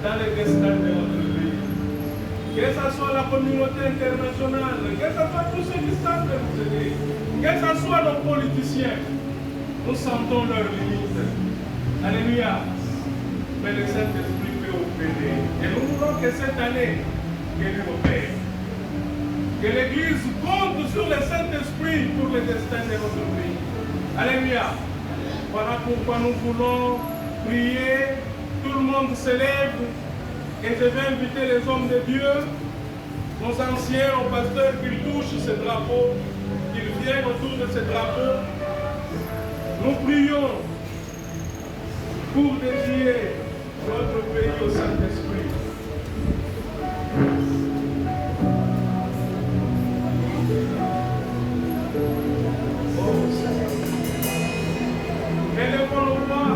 dans les destins de notre pays. Que ce soit la communauté internationale, que ce soit tous ceux qui savent nous aider, que ce soit nos politiciens, nous sentons leurs limites. Alléluia. Mais le Saint-Esprit peut opérer. Et nous voulons que cette année, que lui opère. Que l'Église compte sur le Saint-Esprit pour le destin de notre pays. Alléluia. Voilà pourquoi nous voulons prier. Tout le monde se lève. Et je vais inviter les hommes de Dieu, nos anciens, nos pasteurs, qu'ils touchent ce drapeau, qu'ils viennent autour de ce drapeau. Nous prions pour dédier notre pays au Saint-Esprit. Élevons le roi.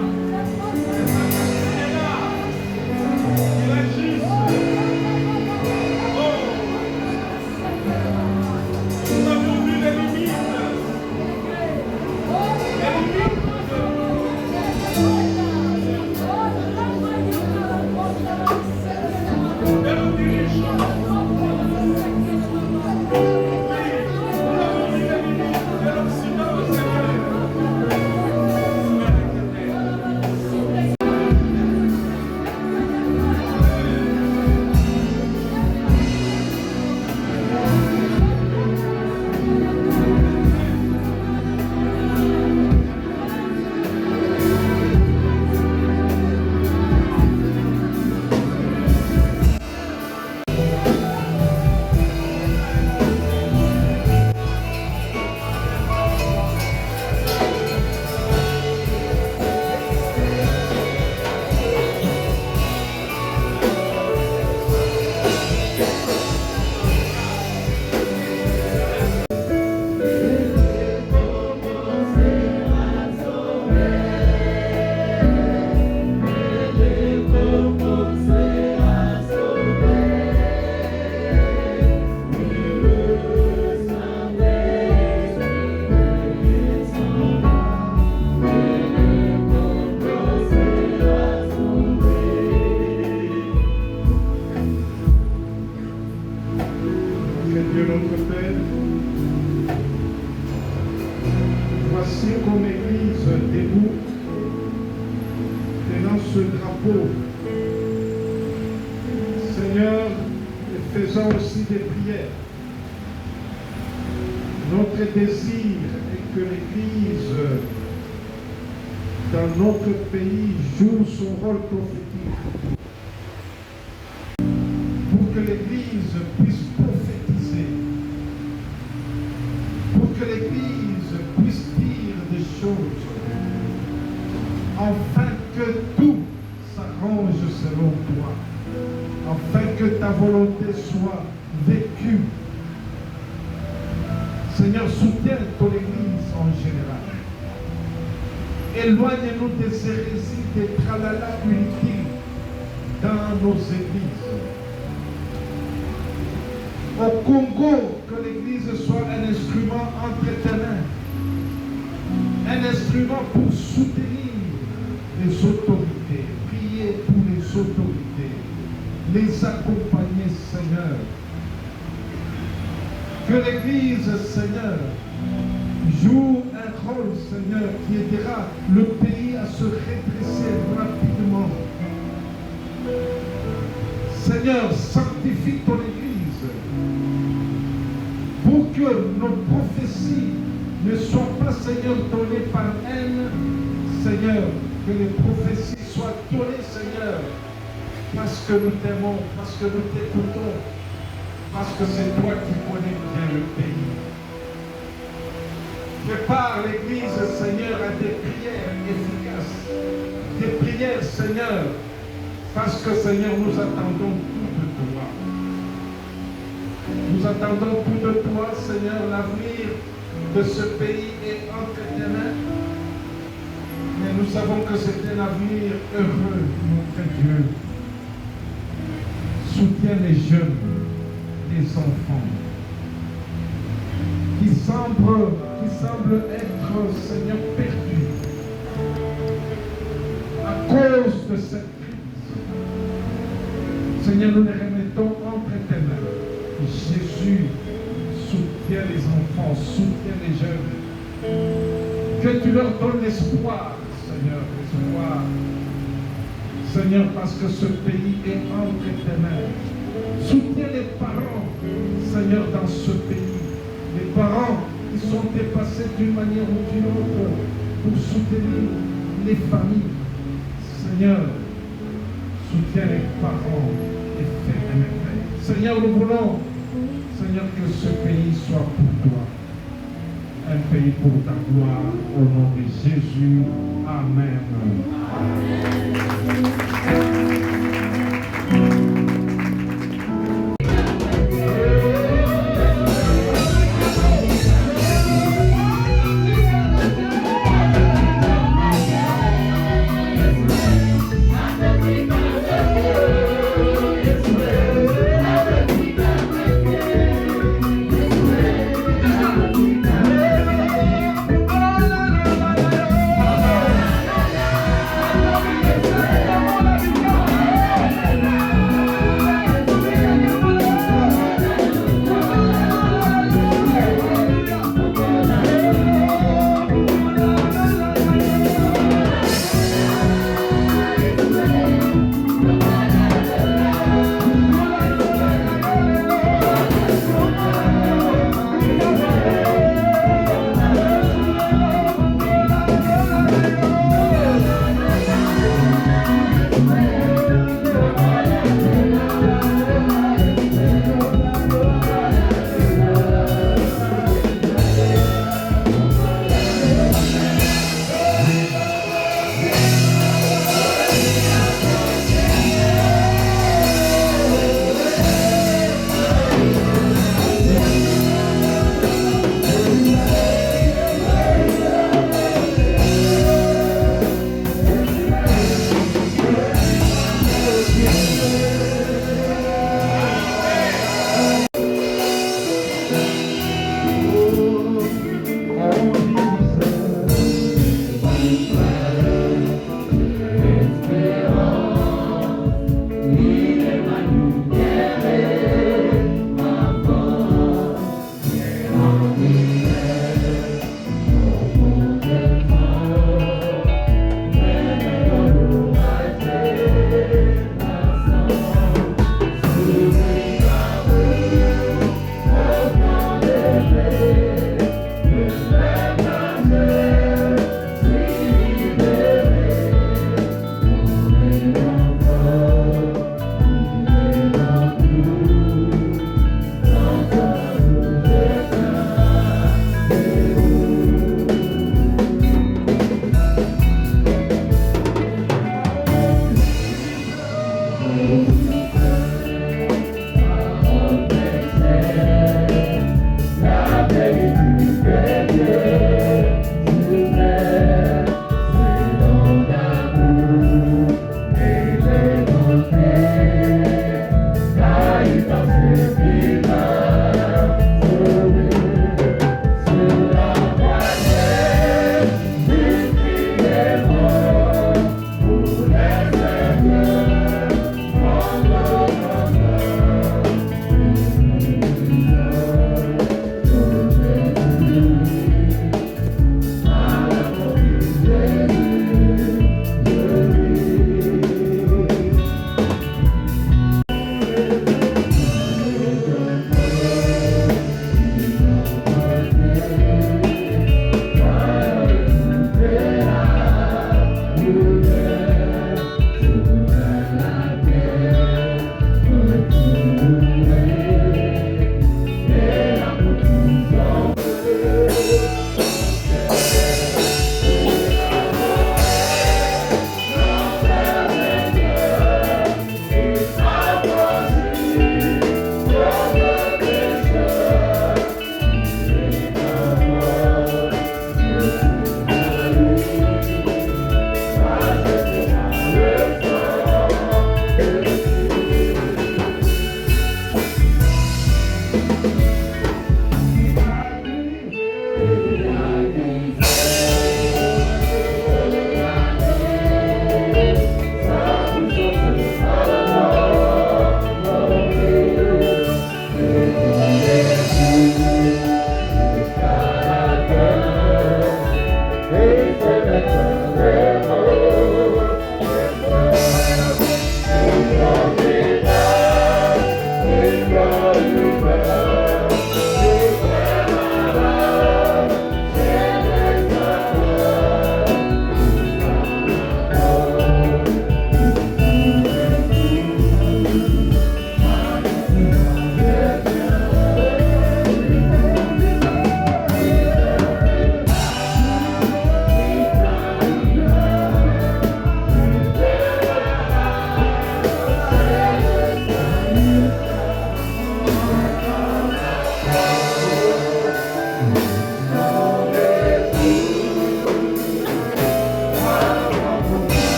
Notre désir est que l'Église dans notre pays joue son rôle prophétique. Pour que l'Église puisse prophétiser. Pour que l'Église puisse dire des choses. Afin que tout s'arrange selon toi. Afin que ta volonté soit vécue. Seigneur, soutiens ton Église en général. Éloigne-nous des hérésies, des tralala inutiles dans nos églises. Au Congo, que l'Église soit un instrument entre tes mains. Un instrument pour soutenir les autorités. Prier pour les autorités. Les accompagner, Seigneur. Que l'Église, Seigneur, joue un rôle, Seigneur, qui aidera le pays à se redresser rapidement. Seigneur, sanctifie ton Église pour que nos prophéties ne soient pas, Seigneur, données par haine. Seigneur, que les prophéties soient données, Seigneur, parce que nous t'aimons, parce que nous t'écoutons. Parce que c'est toi qui connais bien le pays. Prépare l'Église, Seigneur, à des prières efficaces. Des prières, Seigneur, parce que, Seigneur, nous attendons tout de toi. Nous attendons tout de toi, Seigneur. L'avenir de ce pays est entre tes mains. Mais nous savons que c'est un avenir heureux, notre Dieu. Soutiens les jeunes. Des enfants qui semblent être, Seigneur, perdus à cause de cette crise. Seigneur, nous les remettons entre tes mains. Jésus, soutiens les enfants, soutiens les jeunes. Que tu leur donnes l'espoir, Seigneur, l'espoir. Seigneur, parce que ce pays est entre tes mains. Soutiens les parents, Seigneur, dans ce pays. Les parents qui sont dépassés d'une manière ou d'une autre pour soutenir les familles. Seigneur, soutiens les parents et fais mes pères. Seigneur, nous voulons, Seigneur, que ce pays soit pour toi. Un pays pour ta gloire, au nom de Jésus. Amen.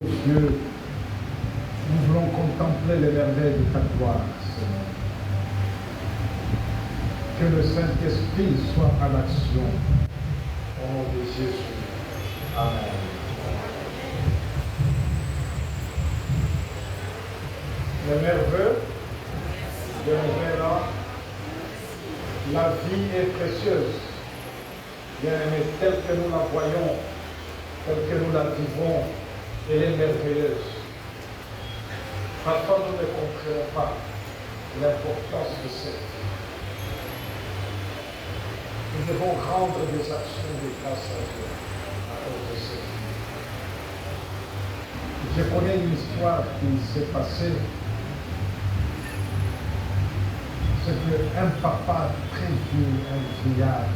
Dieu, nous voulons contempler les merveilles de ta gloire, Seigneur. Que le Saint-Esprit soit en action. Au nom de Jésus. Amen. Les merveilles, la vie est précieuse. Bien-aimés, telle que nous la voyons, telle que nous la vivons, elle est merveilleuse. Parfois, nous ne comprenons pas l'importance de cette vie. Nous devons rendre des actions de grâce à Dieu à cause de cette vie. Je connais une histoire qui s'est passée. C'est qu'un papa très vieux, un vieillard,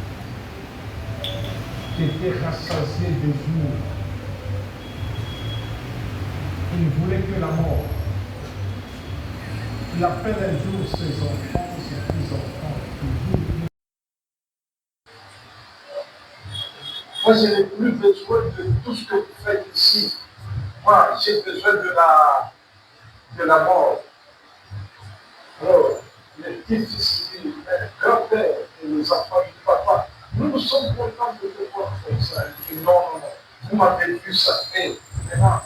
qui était rassasié de jours. Il voulait que la mort. Il appelle un jour ses enfants, ses petits-enfants. Moi, je n'ai plus besoin de tout ce que vous faites ici. Moi, j'ai besoin de la mort. Alors, les petits-fils disent, grand-père et les enfants du papa, nous sommes contents de te voir comme ça. Il dit, non, vous m'avez vu, ça fait vraiment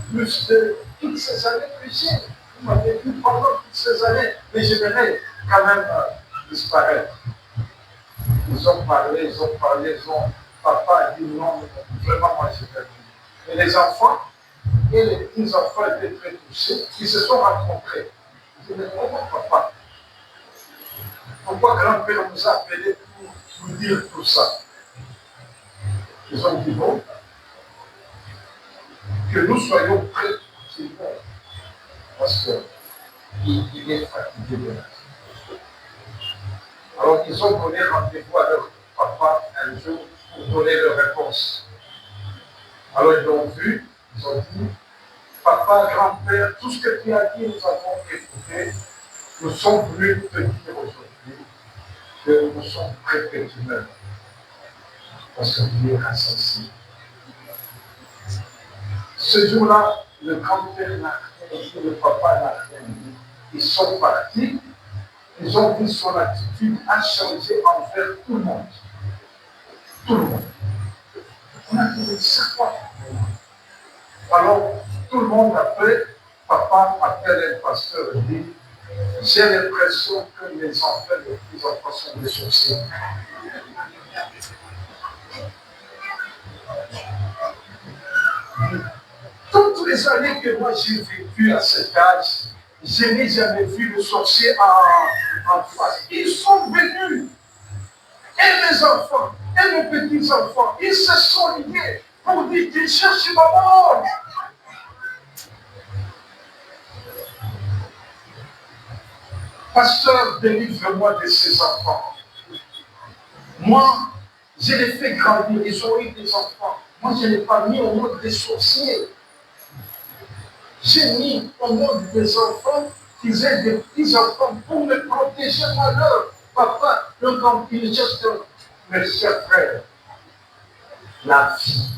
plus de toutes ces années que j'ai. Vous m'avez vu pendant toutes ces années, mais je vais quand même disparaître. Ils ont parlé, papa a dit non, vraiment, moi je vais vivre. Et les enfants et les petits-enfants étaient très touchés, ils se sont rencontrés. Ils disaient, mais comment papa? Pourquoi grand-père nous a appelés pour nous dire tout ça? Ils ont dit bon, que nous soyons prêts pour qu'il meure. Parce qu'il est fatigué de la vie. Alors ils ont donné rendez-vous à leur papa un jour pour donner leur réponse. Alors ils l'ont vu, ils ont dit, papa, grand-père, tout ce que tu as dit, nous avons écouté. Nous sommes venus te dire aujourd'hui que nous sommes prêts que tu meurs. Parce que tu es rassasié. Ce jour-là, le grand-père n'a rien dit, le papa n'a rien dit. Ils sont partis, ils ont vu son attitude a changé envers tout le monde. Tout le monde. On a dit, ça quoi? Alors, tout le monde après, papa appelle un pasteur et dit, j'ai l'impression que les enfants, les petits-enfants sont des sorciers. Toutes les années que moi j'ai vécu à cet âge, je n'ai jamais vu le sorcier en face. Ils sont venus, et mes enfants, et mes petits-enfants, ils se sont liés pour dire qu'ils cherchent ma mort. Pasteur, délivre-moi de ces enfants. Moi, je les fais grandir, ils ont eu des enfants. Moi, je n'ai pas mis au monde des sorciers. J'ai mis au monde des enfants qui aient des petits-enfants pour me protéger malheur. Papa, le grand gestion. Mes chers frères, la vie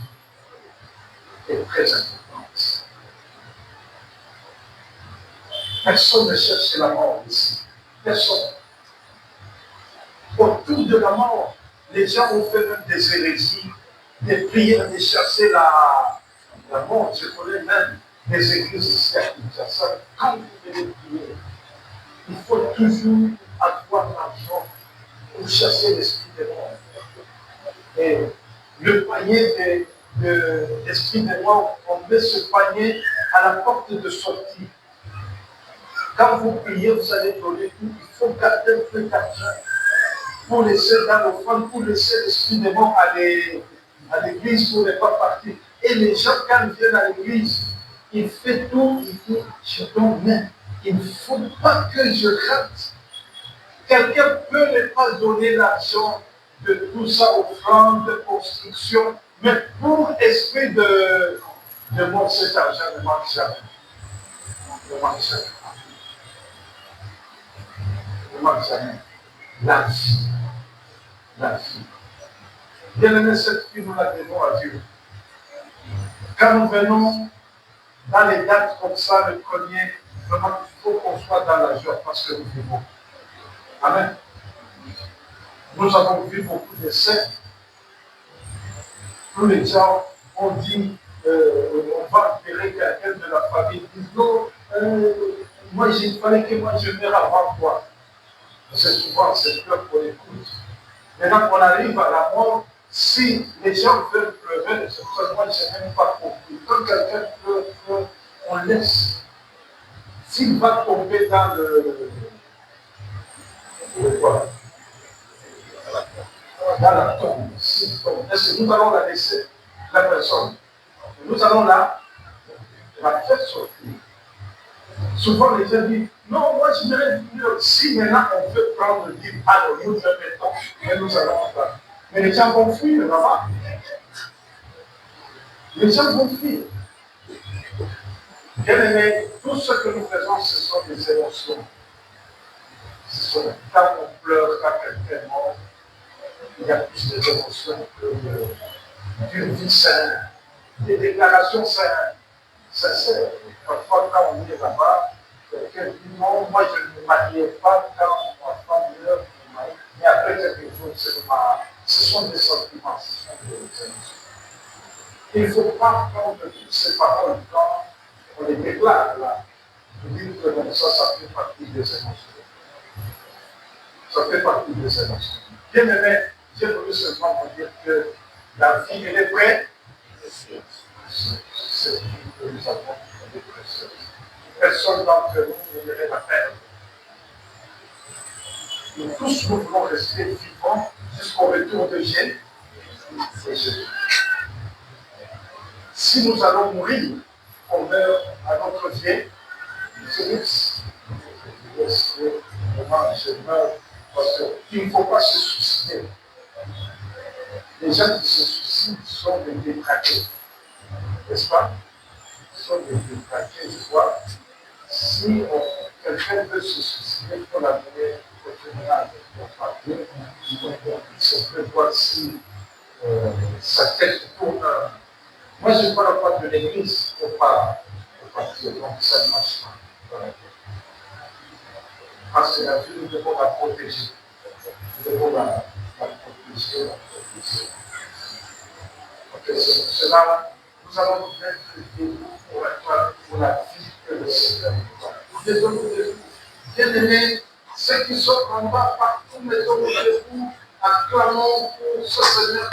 est très importante. Personne ne cherche la mort ici. Personne. Autour de la mort, les gens ont fait même des hérésies, des prières de chercher la mort. Je connais même des églises ici à Kinshasa. Quand vous venez prier, il faut toujours avoir l'argent pour chasser l'esprit des morts. Et le panier d'esprit des morts, on met ce panier à la porte de sortie. Quand vous priez, vous allez donner tout. Il faut garder un peu d'argent pour laisser dans l'offrande, pour laisser l'esprit des morts à l'église pour ne pas partir. Et les gens, quand ils viennent à l'église, ils font tout, ils disent, je donne même. Il ne faut pas que je rate. Quelqu'un peut ne pas donner l'argent de tout ça, offrande, de construction, mais pour esprit de mort, cet argent ne manque jamais. Ne manque jamais. Ne manque jamais. La vie. La vie. Bien aimé, cette vie, nous la devons à Dieu. Quand nous venons Dans les dates comme ça, le premier, vraiment, il faut qu'on soit dans la joie parce que nous vivons. Amen. Nous avons vu beaucoup de scènes. Tous les gens ont dit, on va enterrer quelqu'un de la famille. Ils disent non, moi, il fallait que moi je meure avant toi. C'est souvent cette peur qu'on écoute. Maintenant qu'on arrive à la mort, si les gens veulent pleurer, c'est pour ça que moi je n'ai même pas compris. Quand quelqu'un pleure, on laisse. S'il va tomber dans dans la tombe, s'il tombe, est-ce que nous allons la laisser, la personne? Nous allons la faire sortir. Souvent les gens disent, non, moi je dirais mieux. Si maintenant on veut prendre, dire, alors nous permettons, mais nous allons pas. Mais les gens vont fuir là-bas. Les gens vont fuir. Bien aimé, tout ce que nous faisons, ce sont des émotions. Ce sont quand on pleure, quand quelqu'un est mort, il y a plus d'émotions que d'une vie saine, des déclarations sincères. Parfois, quand on est là-bas, quelqu'un dit non, moi je ne me mariais pas quand mon enfant meurt, mais après quelques jours, ce sont des sentiments, ce sont des émotions. Il ne faut pas prendre toutes ces paroles quand on les déclare là. Je dis que ça fait partie des émotions. Ça fait partie des émotions. Bien aimé, j'ai voulu seulement vous dire que la vie, elle est prête. C'est ce que nous avons de précieux. Personne d'entre nous ne devrait la perdre. Nous tous, nous voulons rester vivants jusqu'au retour de Jésus. Si nous allons mourir, on meurt à notre vie, c'est juste. Je meurs parce qu'il ne faut pas se suicider. Les gens qui se suicident sont des détraqués. N'est-ce pas? Ils sont des détraqués, je vois. Si quelqu'un veut se suicider, il faut l'amener au tribunal pour parler. Il se peut voir si sa tête tourne. Moi, je ne parle pas de l'église pour partir. Donc, ça ne marche pas. Parce que la vie, nous devons la protéger. Nous devons la protéger. Ok, c'est pour cela, nous allons nous mettre debout pour la vie que le Seigneur nous donne. Bien aimés, ceux qui sont en bas, partout, mettons-nous debout, acclamons pour ce Seigneur.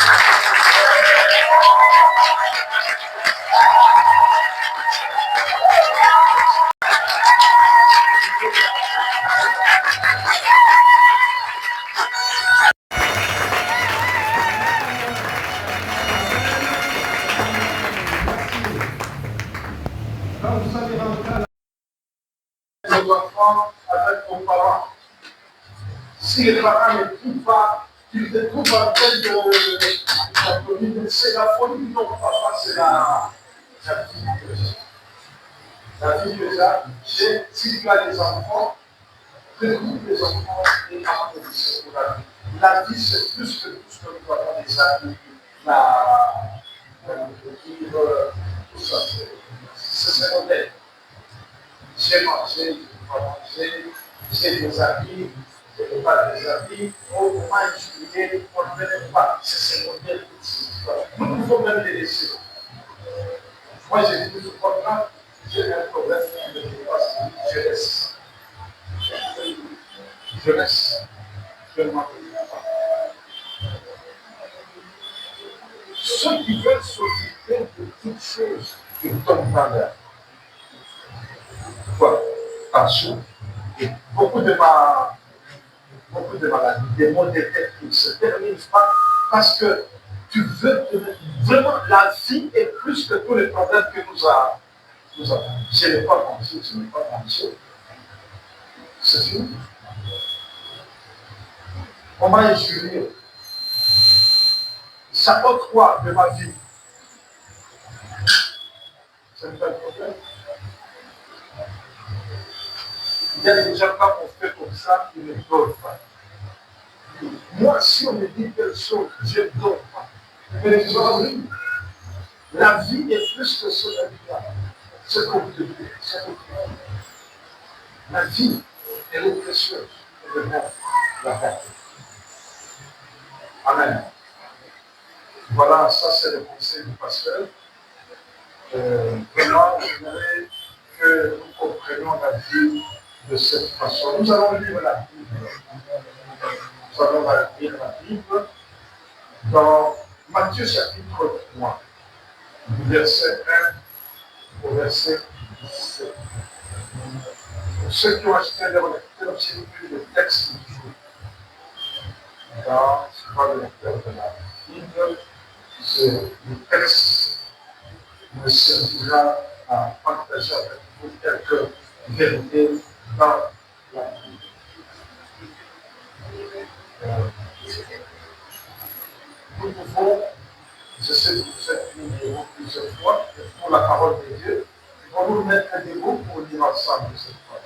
Quand vous allez rentrer à vos enfants avec vos parents, si les parents ne trouvent pas, qu'ils te trouvent en train de c'est la folie, non, papa, c'est la vie que j'ai. La vie que j'ai, si tu as des enfants, retrouve les enfants et parents de lycée pour la vie. La vie, c'est plus que tout ce que nous avons des amis, tout ça. C'est secondaire. J'ai mangé, je ne peux pas manger, j'ai des amis, je n'ai pas des amis, on m'a injurié, on ne m'aime pas. C'est secondaire. Nous pouvons même les laisser. Moi, j'ai dit, j'ai un problème, je ne sais pas si je laisse. Je laisse. Je ne m'en pas. Ceux qui veulent s'occuper de toutes choses, ils tombent dans l'air. Voilà. Attention. Et beaucoup de maladies, des maux de tête qui ne se terminent pas parce que tu veux vraiment la vie est plus que tous les problèmes que nous avons. Je n'ai pas mangé, je n'ai pas mangé. C'est fini. On m'a injurié. Ça porte quoi de ma vie? C'est un problème. Il y a des gens quand on fait comme ça, ils ne dorment pas. Moi, si on me dit quelque chose, je ne dors pas. Mais les gens, oui, la vie est plus que ce là. c'est pour te dire, c'est pour te dire. La vie, elle est précieuse. Elle est la garder. Amen. Voilà, ça c'est le conseil du pasteur. Vraiment, j'aimerais que nous comprenions la vie de cette façon. Nous allons lire la Bible. Nous allons lire la Bible dans Matthieu chapitre 3, verset 1 au verset 17. Pour ceux qui ont acheté leur lecteur, s'il vous plaît, le texte du jour. Dans ce pas le lecteur de la Bible, c'est le texte qui me servira à partager avec vous quelques vérités dans la Bible. Nous pouvons, je sais que vous êtes numéro plusieurs fois, pour la parole de Dieu, nous allons nous mettre des mots pour lire ensemble cette fois.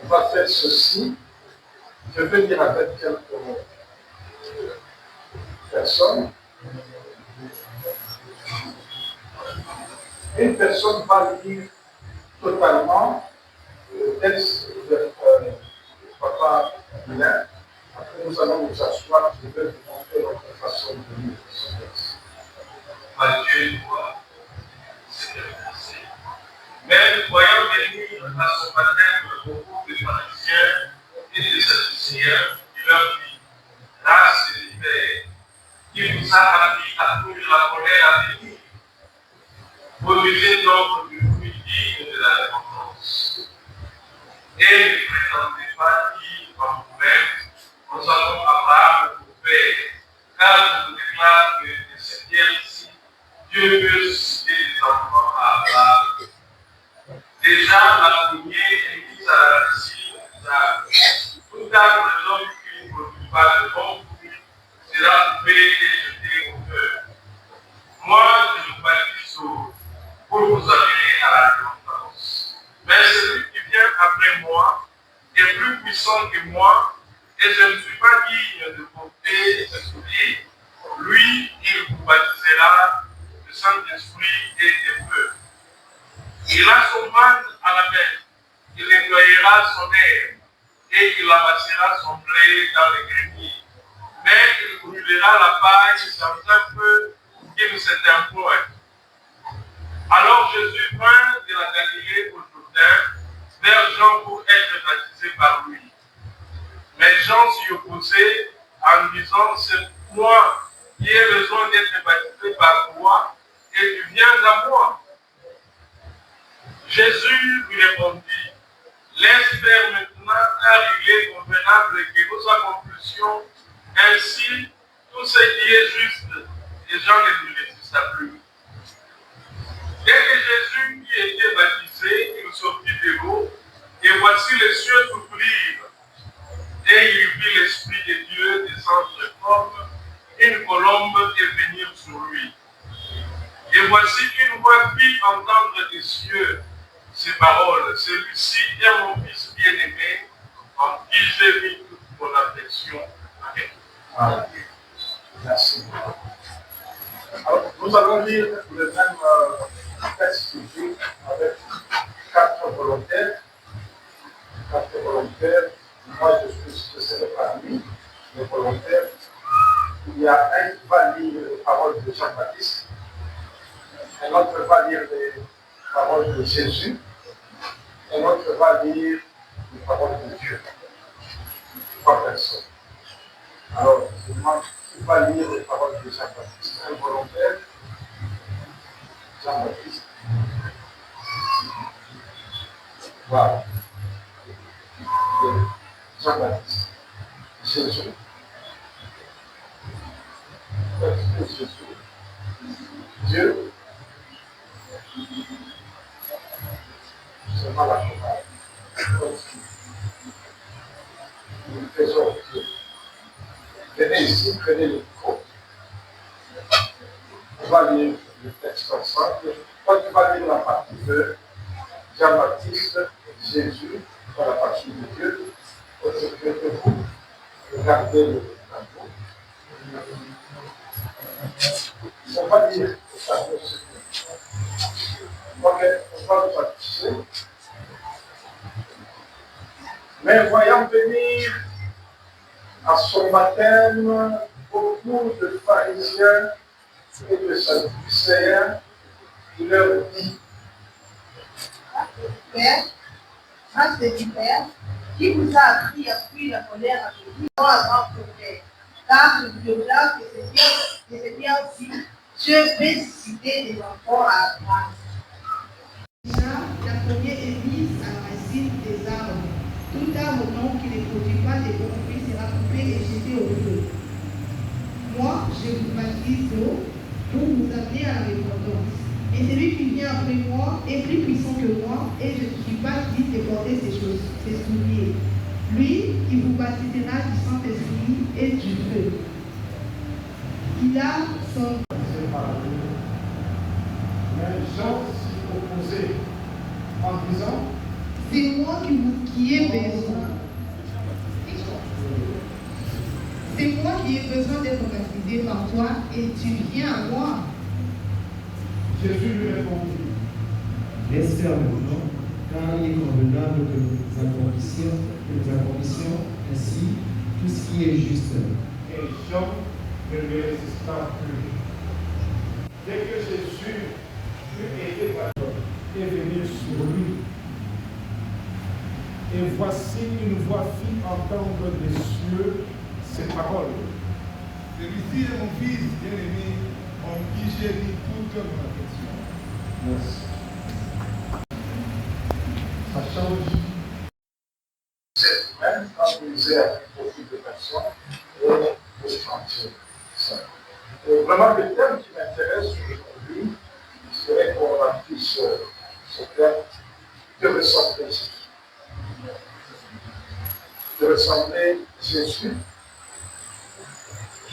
On va faire ceci. Je vais lire avec quelques personnes. Une personne va lire totalement le texte de Papa Milan. Après, nous allons nous asseoir. Je vais vous montrer notre façon de lire ce texte. Matthieu 3, c'est le verset. Mais voyant venir à son baptême beaucoup de pharisiens et de sadducéens, il leur dit, race et libère, qui vous a appris à courir la colère à venir. Produisez donc du fruit digne de la repentance. Et ne prétendez pas dire en vous-même, nous avons Abraham pour père, car je vous déclare que de cette terre-ci, Dieu peut susciter des enfants à Abraham. Déjà, la lignée est mise à la racine d'Isaac. Tout arbre de l'homme qui ne produit pas de bons fruits sera coupé et jeté au feu. Moi, je vous baptise pour vous amener à la repentance. Mais celui qui vient après moi est plus puissant que moi, et je ne suis pas digne de porter ses souliers. Lui, il vous baptisera de Saint-Esprit et de feu. Il a son manne à la main, il nettoyera son herbe, et il amassera son blé dans les greniers. Mais il brûlera la paille dans un feu qui ne s'éteint point. Alors Jésus vint de la Galilée au Jourdain vers Jean pour être baptisé par lui. Mais Jean s'y opposait en disant, c'est moi qui ai besoin d'être baptisé par toi, et tu viens à moi. Jésus lui répondit, laisse faire maintenant car il est convenable que nous accomplissions ainsi tout ce qui est juste. Et Jean ne lui résista plus. Dès que Jésus y était baptisé, il sortit de l'eau, et voici les cieux s'ouvrirent, et il vit l'Esprit de Dieu descendre comme une colombe et venir sur lui. Et voici une voix fit entendre des cieux ces paroles, celui-ci est mon fils bien-aimé, en qui j'ai mis toute mon affection. Amen. Amen. Merci. Alors, nous allons lire le même texte toujours avec 4 volontaires. 4 volontaires. Moi, je serai parmi les volontaires. Il y a un qui va lire les paroles de Jean-Baptiste, un autre va lire les paroles de Jésus, un autre va lire les paroles de Dieu. 3 personnes. Alors, je demande qui va lire les paroles de Jean-Baptiste. Un volontaire, Jean-Baptiste. Voilà. Jean-Baptiste. Jésus. Jésus. Dieu. C'est mal à comprendre. Nous faisons Dieu. Venez ici, prenez le micro. On va lire le texte ensemble. Toi, tu vas lire la partie de Jean-Baptiste, Jésus, dans la partie de Dieu. Parce que vous regardez le tableau. On va dire ça. Ok, on va le baptiser. Mais voyant venir à son baptême beaucoup de pharisiens et de sadducéens, il leur dit: Père, grâce du Père, qui vous a appris à fuir la colère à Jésus, non à grand prophète. Car je vous déclare que c'est bien aussi, Dieu fait susciter des enfants à Abraham. Déjà, la première est mise à la racine des arbres. Tout arbre donc qui ne produit pas des bons fruits sera coupé et jeté au feu. Moi, je vous baptise d'eau pour vous amener à la repentance. Et celui qui vient après moi est plus puissant que moi, et je ne suis pas digne de porter ses souliers. Lui, il vous baptisera du Saint-Esprit et du feu. Il a son... Mais Jean s'y opposait en disant: C'est moi qui ai besoin. C'est moi qui ai besoin d'être baptisé par toi et tu viens à moi. Jésus lui répondit: Laisse faire maintenant, car il est convenable que nous accomplissions ainsi tout ce qui est juste. Et Jean ne lui résista plus. Dès que Jésus eut été baptisé et venu sur lui, et voici une voix fit entendre des cieux ces paroles: Celui-ci est mon fils bien-aimé, en qui j'ai mis toute mon affection. Merci. Ça change. C'est même quand vous lisez avec beaucoup de personnes et vous sentir ça. Et vraiment, le thème qui m'intéresse aujourd'hui serait qu'on affiche ce thème: de ressembler Jésus. De ressembler Jésus.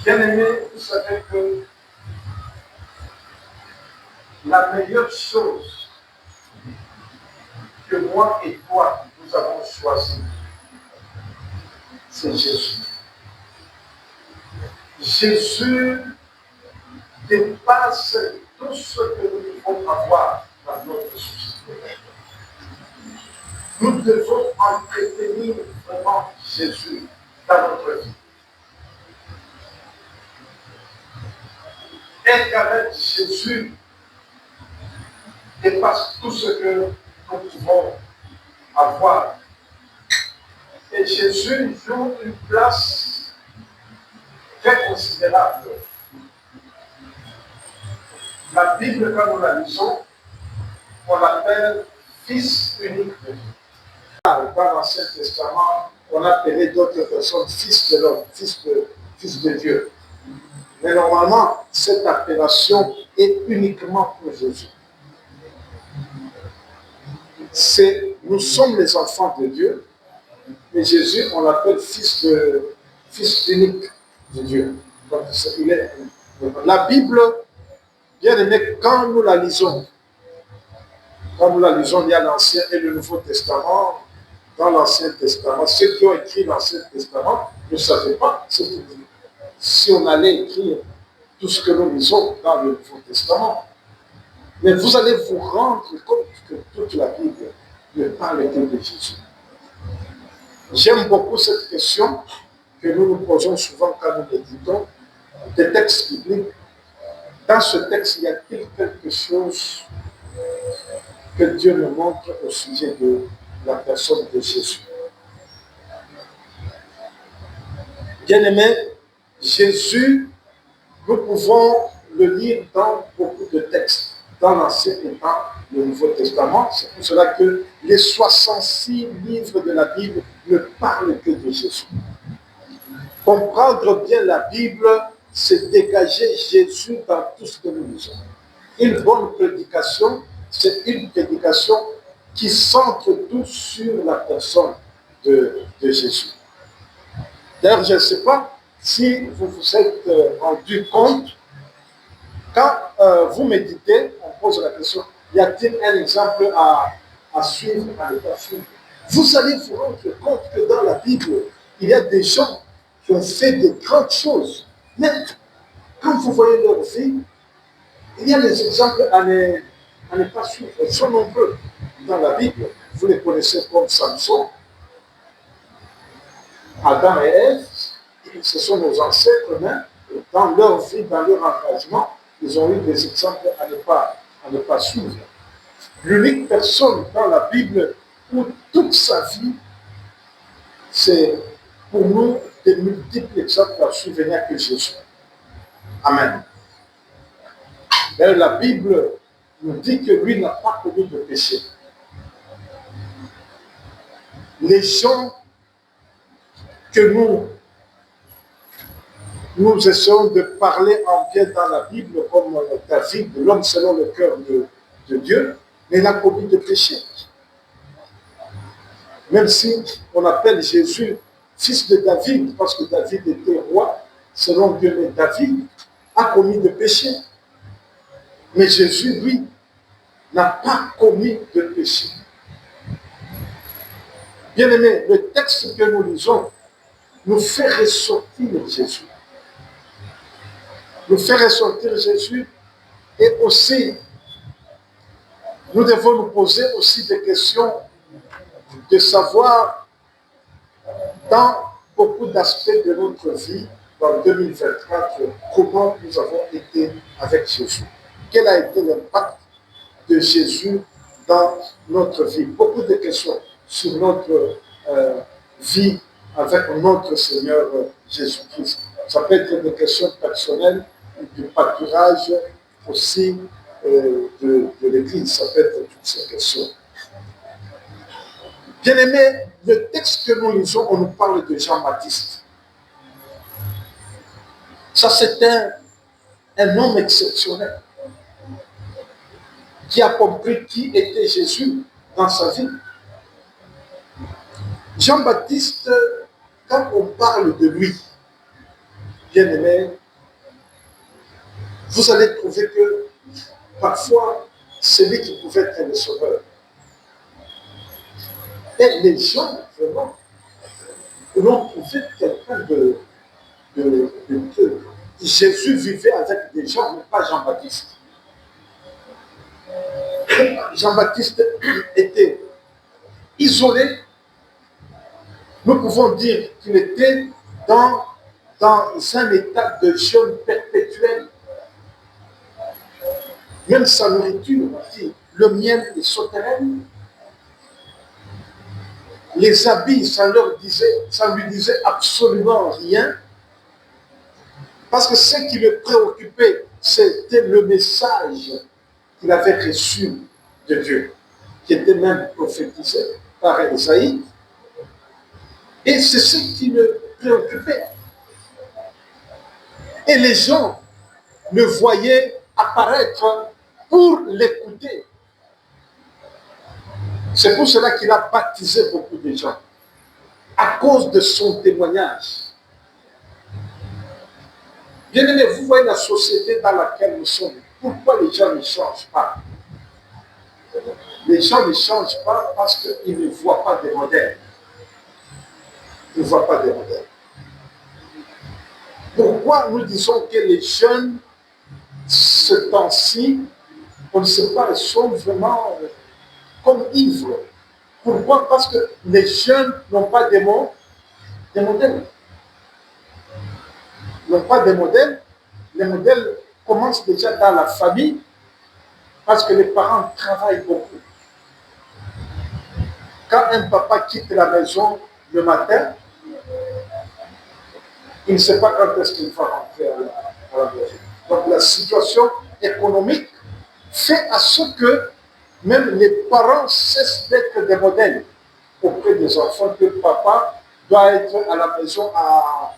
Bien-aimé, vous savez que la meilleure chose que moi et toi, nous avons choisi, c'est Jésus. Jésus dépasse tout ce que nous devons avoir dans notre société. Nous devons entretenir vraiment Jésus dans notre vie. Être avec Jésus dépasse tout ce que nous pouvons avoir. Et Jésus joue une place très considérable. La Bible, quand nous la lisons, on l'appelle Fils unique de Dieu. Dans l'Ancien Testament, on appelait d'autres personnes Fils de l'homme, Fils de Dieu. Mais normalement, cette appellation est uniquement pour Jésus. Nous sommes les enfants de Dieu, mais Jésus, on l'appelle fils unique de Dieu. Donc, la Bible, bien aimé, quand nous la lisons, il y a l'Ancien et le Nouveau Testament. Dans l'Ancien Testament, ceux qui ont écrit l'Ancien Testament ne savaient pas ce qu'il dit. Si on allait écrire tout ce que nous lisons dans le Nouveau Testament, mais vous allez vous rendre compte que toute la Bible ne parle que de Jésus. J'aime beaucoup cette question que nous nous posons souvent quand nous méditons des textes bibliques. Dans ce texte, il y a-t-il quelque chose que Dieu nous montre au sujet de la personne de Jésus? Bien-aimé, Jésus, nous pouvons le lire dans beaucoup de textes, dans l'Ancien et dans le Nouveau Testament. C'est pour cela que les 66 livres de la Bible ne parlent que de Jésus. Comprendre bien la Bible, c'est dégager Jésus dans tout ce que nous lisons. Une bonne prédication, c'est une prédication qui centre tout sur la personne de Jésus. D'ailleurs, je ne sais pas si vous vous êtes rendu compte, quand vous méditez, on pose la question, y a-t-il un exemple à suivre, à ne pas suivre? Vous allez vous rendre compte que dans la Bible, il y a des gens qui ont fait de grandes choses. Mais vous voyez leur vie, il y a des exemples à ne pas suivre. Ils sont nombreux dans la Bible. Vous les connaissez comme Samson, Adam et Ève. Ce sont nos ancêtres, mais dans leur vie, dans leur engagement, ils ont eu des exemples à ne pas suivre. L'unique personne dans la Bible où toute sa vie, c'est pour nous des multiples exemples à suivre, il n'y a que Jésus. Amen. Mais la Bible nous dit que lui n'a pas commis de péché. Les gens que nous essayons de parler en bien dans la Bible, comme David, l'homme selon le cœur de Dieu, mais il a commis de péché. Même si on appelle Jésus fils de David, parce que David était roi, selon Dieu, mais David a commis de péché. Mais Jésus, lui, n'a pas commis de péché. Bien-aimés, le texte que nous lisons nous fait ressortir Jésus. Nous fait ressortir Jésus et aussi, nous devons nous poser aussi des questions de savoir dans beaucoup d'aspects de notre vie, dans 2024, comment nous avons été avec Jésus. Quel a été l'impact de Jésus dans notre vie? Beaucoup de questions sur notre vie avec notre Seigneur Jésus-Christ. Ça peut être des questions personnelles, du pâturage aussi de l'Église. Ça peut être toutes ces questions. Bien-aimés, le texte que nous lisons, on nous parle de Jean-Baptiste. Ça, c'est un homme exceptionnel qui a compris qui était Jésus dans sa vie. Jean-Baptiste, quand on parle de lui, bien-aimé, vous allez trouver que parfois, c'est lui qui pouvait être le sauveur. Et les gens, vraiment, l'ont trouvé quelqu'un de Dieu. Jésus vivait avec des gens, mais pas Jean-Baptiste. Jean-Baptiste était isolé. Nous pouvons dire qu'il était dans un état de jeûne perpétuel. Même sa nourriture, le miel est souterraine. Les habits, ça lui disait absolument rien. Parce que ce qui le préoccupait, c'était le message qu'il avait reçu de Dieu, qui était même prophétisé par Esaïe. Et c'est ce qui le préoccupait. Et les gens le voyaient apparaître pour l'écouter. C'est pour cela qu'il a baptisé beaucoup de gens, à cause de son témoignage. Bien-aimés, vous voyez la société dans laquelle nous sommes. Pourquoi les gens ne changent pas? Les gens ne changent pas parce qu'ils ne voient pas des modèles. Ils ne voient pas des modèles. Pourquoi nous disons que les jeunes, ce temps-ci, on ne sait pas, ils sont vraiment comme ivres. Pourquoi? Parce que les jeunes n'ont pas des modèles. Ils n'ont pas de modèles. Les modèles commencent déjà dans la famille parce que les parents travaillent beaucoup. Quand un papa quitte la maison le matin, il ne sait pas quand est-ce qu'il va rentrer à la maison. Donc la situation économique fait à ce que même les parents cessent d'être des modèles auprès des enfants, que papa doit être à la maison à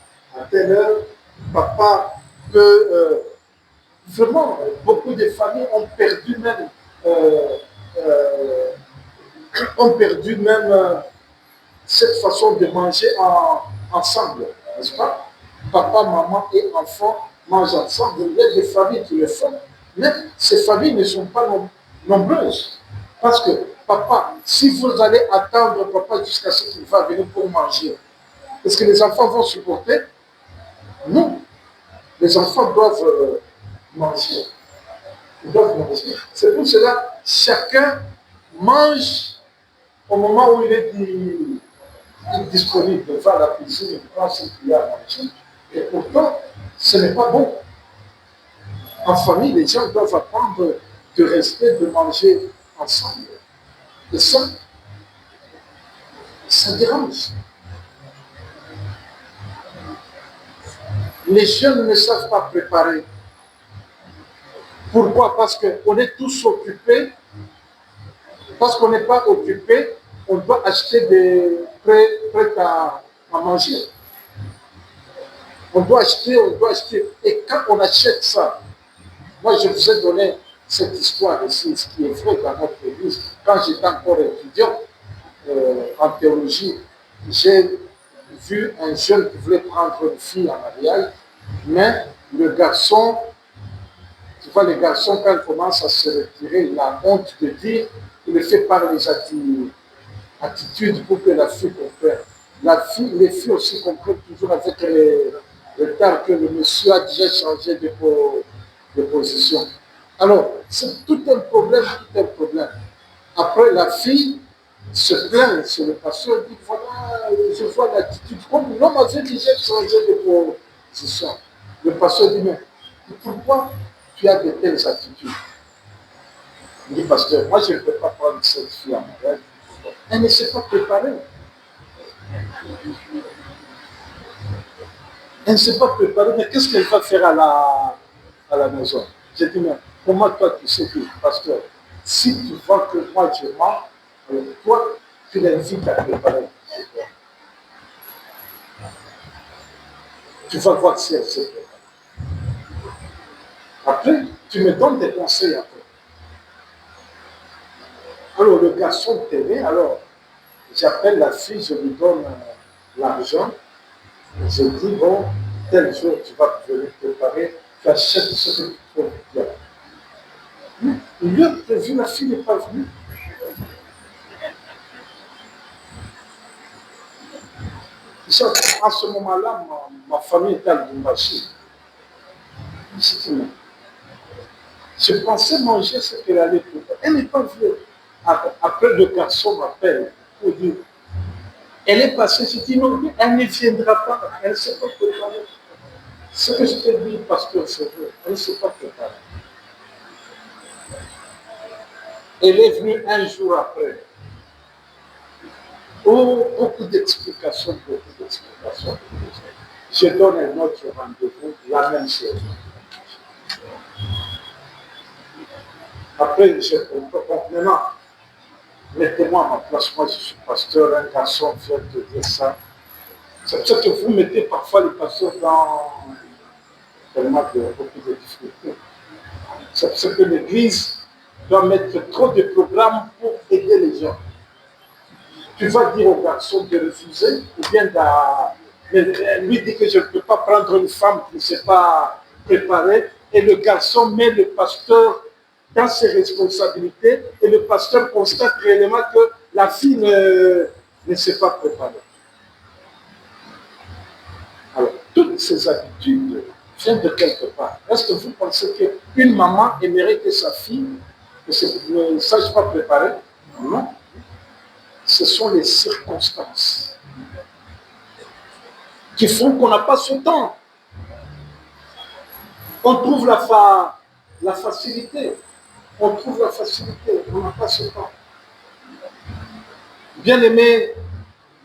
telle heure. Papa peut... vraiment, beaucoup de familles ont perdu même cette façon de manger ensemble, n'est-ce pas? Papa, maman et enfants mangent ensemble. Il y a des familles qui le font. Mais ces familles ne sont pas nombreuses. Parce que papa, si vous allez attendre papa jusqu'à ce qu'il va venir pour manger, est-ce que les enfants vont supporter? Non. Les enfants doivent manger. Ils doivent manger. C'est pour cela chacun mange au moment où il est disponible. Il va à la cuisine, il prend ce qu'il y a à manger. Et pourtant, ce n'est pas bon. En famille, les gens doivent apprendre de rester, de manger ensemble. Et ça dérange. Les jeunes ne savent pas préparer. Pourquoi? Parce qu'on est tous occupés. Parce qu'on n'est pas occupé, on doit acheter des prêts à manger. On doit acheter. Et quand on achète ça, moi je vous ai donné cette histoire ici, ce qui est vrai dans notre église. Quand j'étais encore étudiant en théologie, j'ai vu un jeune qui voulait prendre une fille en mariage, mais le garçon, tu vois, les garçons, quand ils commencent à se retirer, il a honte de dire, il le fait par les attitudes pour que la fille comprenne. Les filles aussi comprennent toujours avec le retard que le monsieur a déjà changé de position. Alors, c'est tout un problème. Après, la fille se plaint sur le pasteur, dit voilà, je vois l'attitude. Comme l'homme avait déjà changé de position. Le pasteur dit, mais pourquoi tu as de telles attitudes? Il dit, pasteur, moi je ne peux pas prendre cette fille en mariage. Elle ne s'est pas préparée. Elle ne s'est pas préparée, mais qu'est-ce qu'elle va faire à la maison? J'ai dit, mais comment toi tu sais que, pasteur, si tu vois que moi je mens, toi, tu l'invites à préparer. Tu vas voir si elle se prépare. Après, tu me donnes des conseils après. Alors, le garçon t'aimait, alors, j'appelle la fille, je lui donne l'argent. Je dis, bon, tel jour, tu vas venir préparer, tu achètes ce que tu trouves bien. Il lui a prévu, la fille n'est pas venue. À ce moment-là, ma famille était à Lubumbashi. Je pensais manger ce qu'elle allait préparer. Elle n'est pas venue. Après, le garçon m'appelle pour dire, elle est passée, je dis non, elle ne viendra pas, elle ne s'est pas préparée. Ce que je te dis, pasteur, c'est vrai, elle ne s'est pas préparée. Elle est venue un jour après. Oh, beaucoup d'explications. Je donne un autre rendez-vous, la même chose. Après, je comprends. Maintenant, mettez-moi à ma place. Moi, je suis pasteur, un garçon vient de dire ça. C'est pour ça que vous mettez parfois les pasteurs dans tellement beaucoup de difficultés. C'est pour ça que l'Église doit mettre trop de programmes pour aider les gens. Tu vas dire au garçon de refuser, ou bien lui dire que je ne peux pas prendre une femme qui ne s'est pas préparée, et le garçon met le pasteur dans ses responsabilités, et le pasteur constate réellement que la fille ne s'est pas préparée. Alors, toutes ces habitudes viennent de quelque part. Est-ce que vous pensez qu'une maman aimerait que sa fille ne sache pas préparer? Non. Ce sont les circonstances qui font qu'on n'a pas ce temps. On trouve la facilité. On n'a pas ce temps. Bien-aimés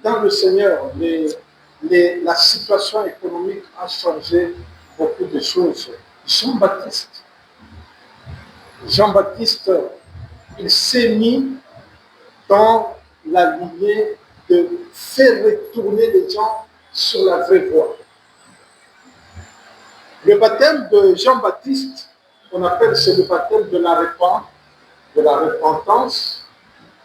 dans le Seigneur, la situation économique a changé beaucoup de choses. Jean-Baptiste, il s'est mis dans la lignée de faire retourner les gens sur la vraie voie. Le baptême de Jean-Baptiste, on appelle c'est le baptême de la repentance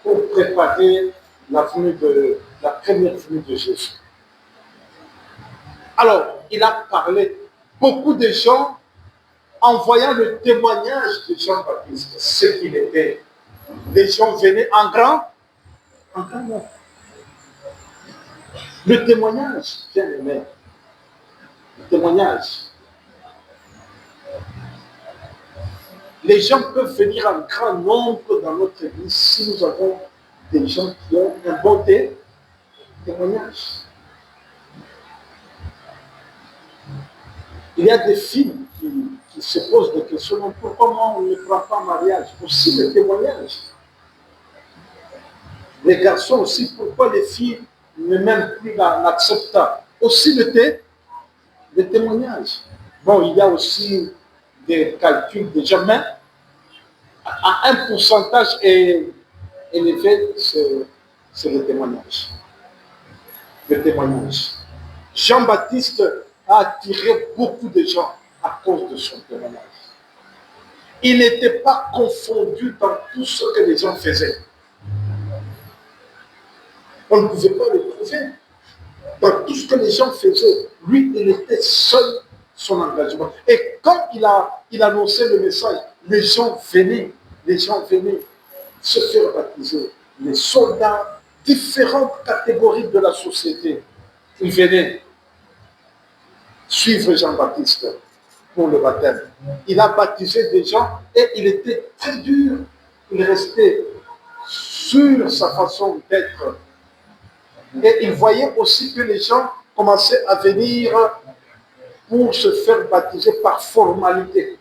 pour préparer la première venue de Jésus. Alors, il a parlé, beaucoup de gens, en voyant le témoignage de Jean-Baptiste, ce qu'il était. Les gens venaient en grand nombre. Le témoignage, bien aimé, le témoignage. Les gens peuvent venir en grand nombre dans notre église si nous avons des gens qui ont un bon témoignage. Il y a des filles qui se posent des questions. Pourquoi moi on ne prend pas en mariage? Aussi le témoignage. Les garçons aussi, pourquoi les filles ne m'aiment plus l'acceptent? Aussi le témoignage. Bon, il y a aussi des calculs déjà, mais à un pourcentage élevé, c'est le témoignage. Le témoignage. Jean-Baptiste a attiré beaucoup de gens à cause de son témoignage. Il n'était pas confondu dans tout ce que les gens faisaient. On ne pouvait pas le trouver. Dans tout ce que les gens faisaient, lui, il était seul son engagement. Et quand il annonçait le message, les gens venaient se faire baptiser. Les soldats, différentes catégories de la société, ils venaient suivre Jean-Baptiste pour le baptême. Il a baptisé des gens et il était très dur. Il restait sur sa façon d'être. Et il voyait aussi que les gens commençaient à venir pour se faire baptiser par formalité.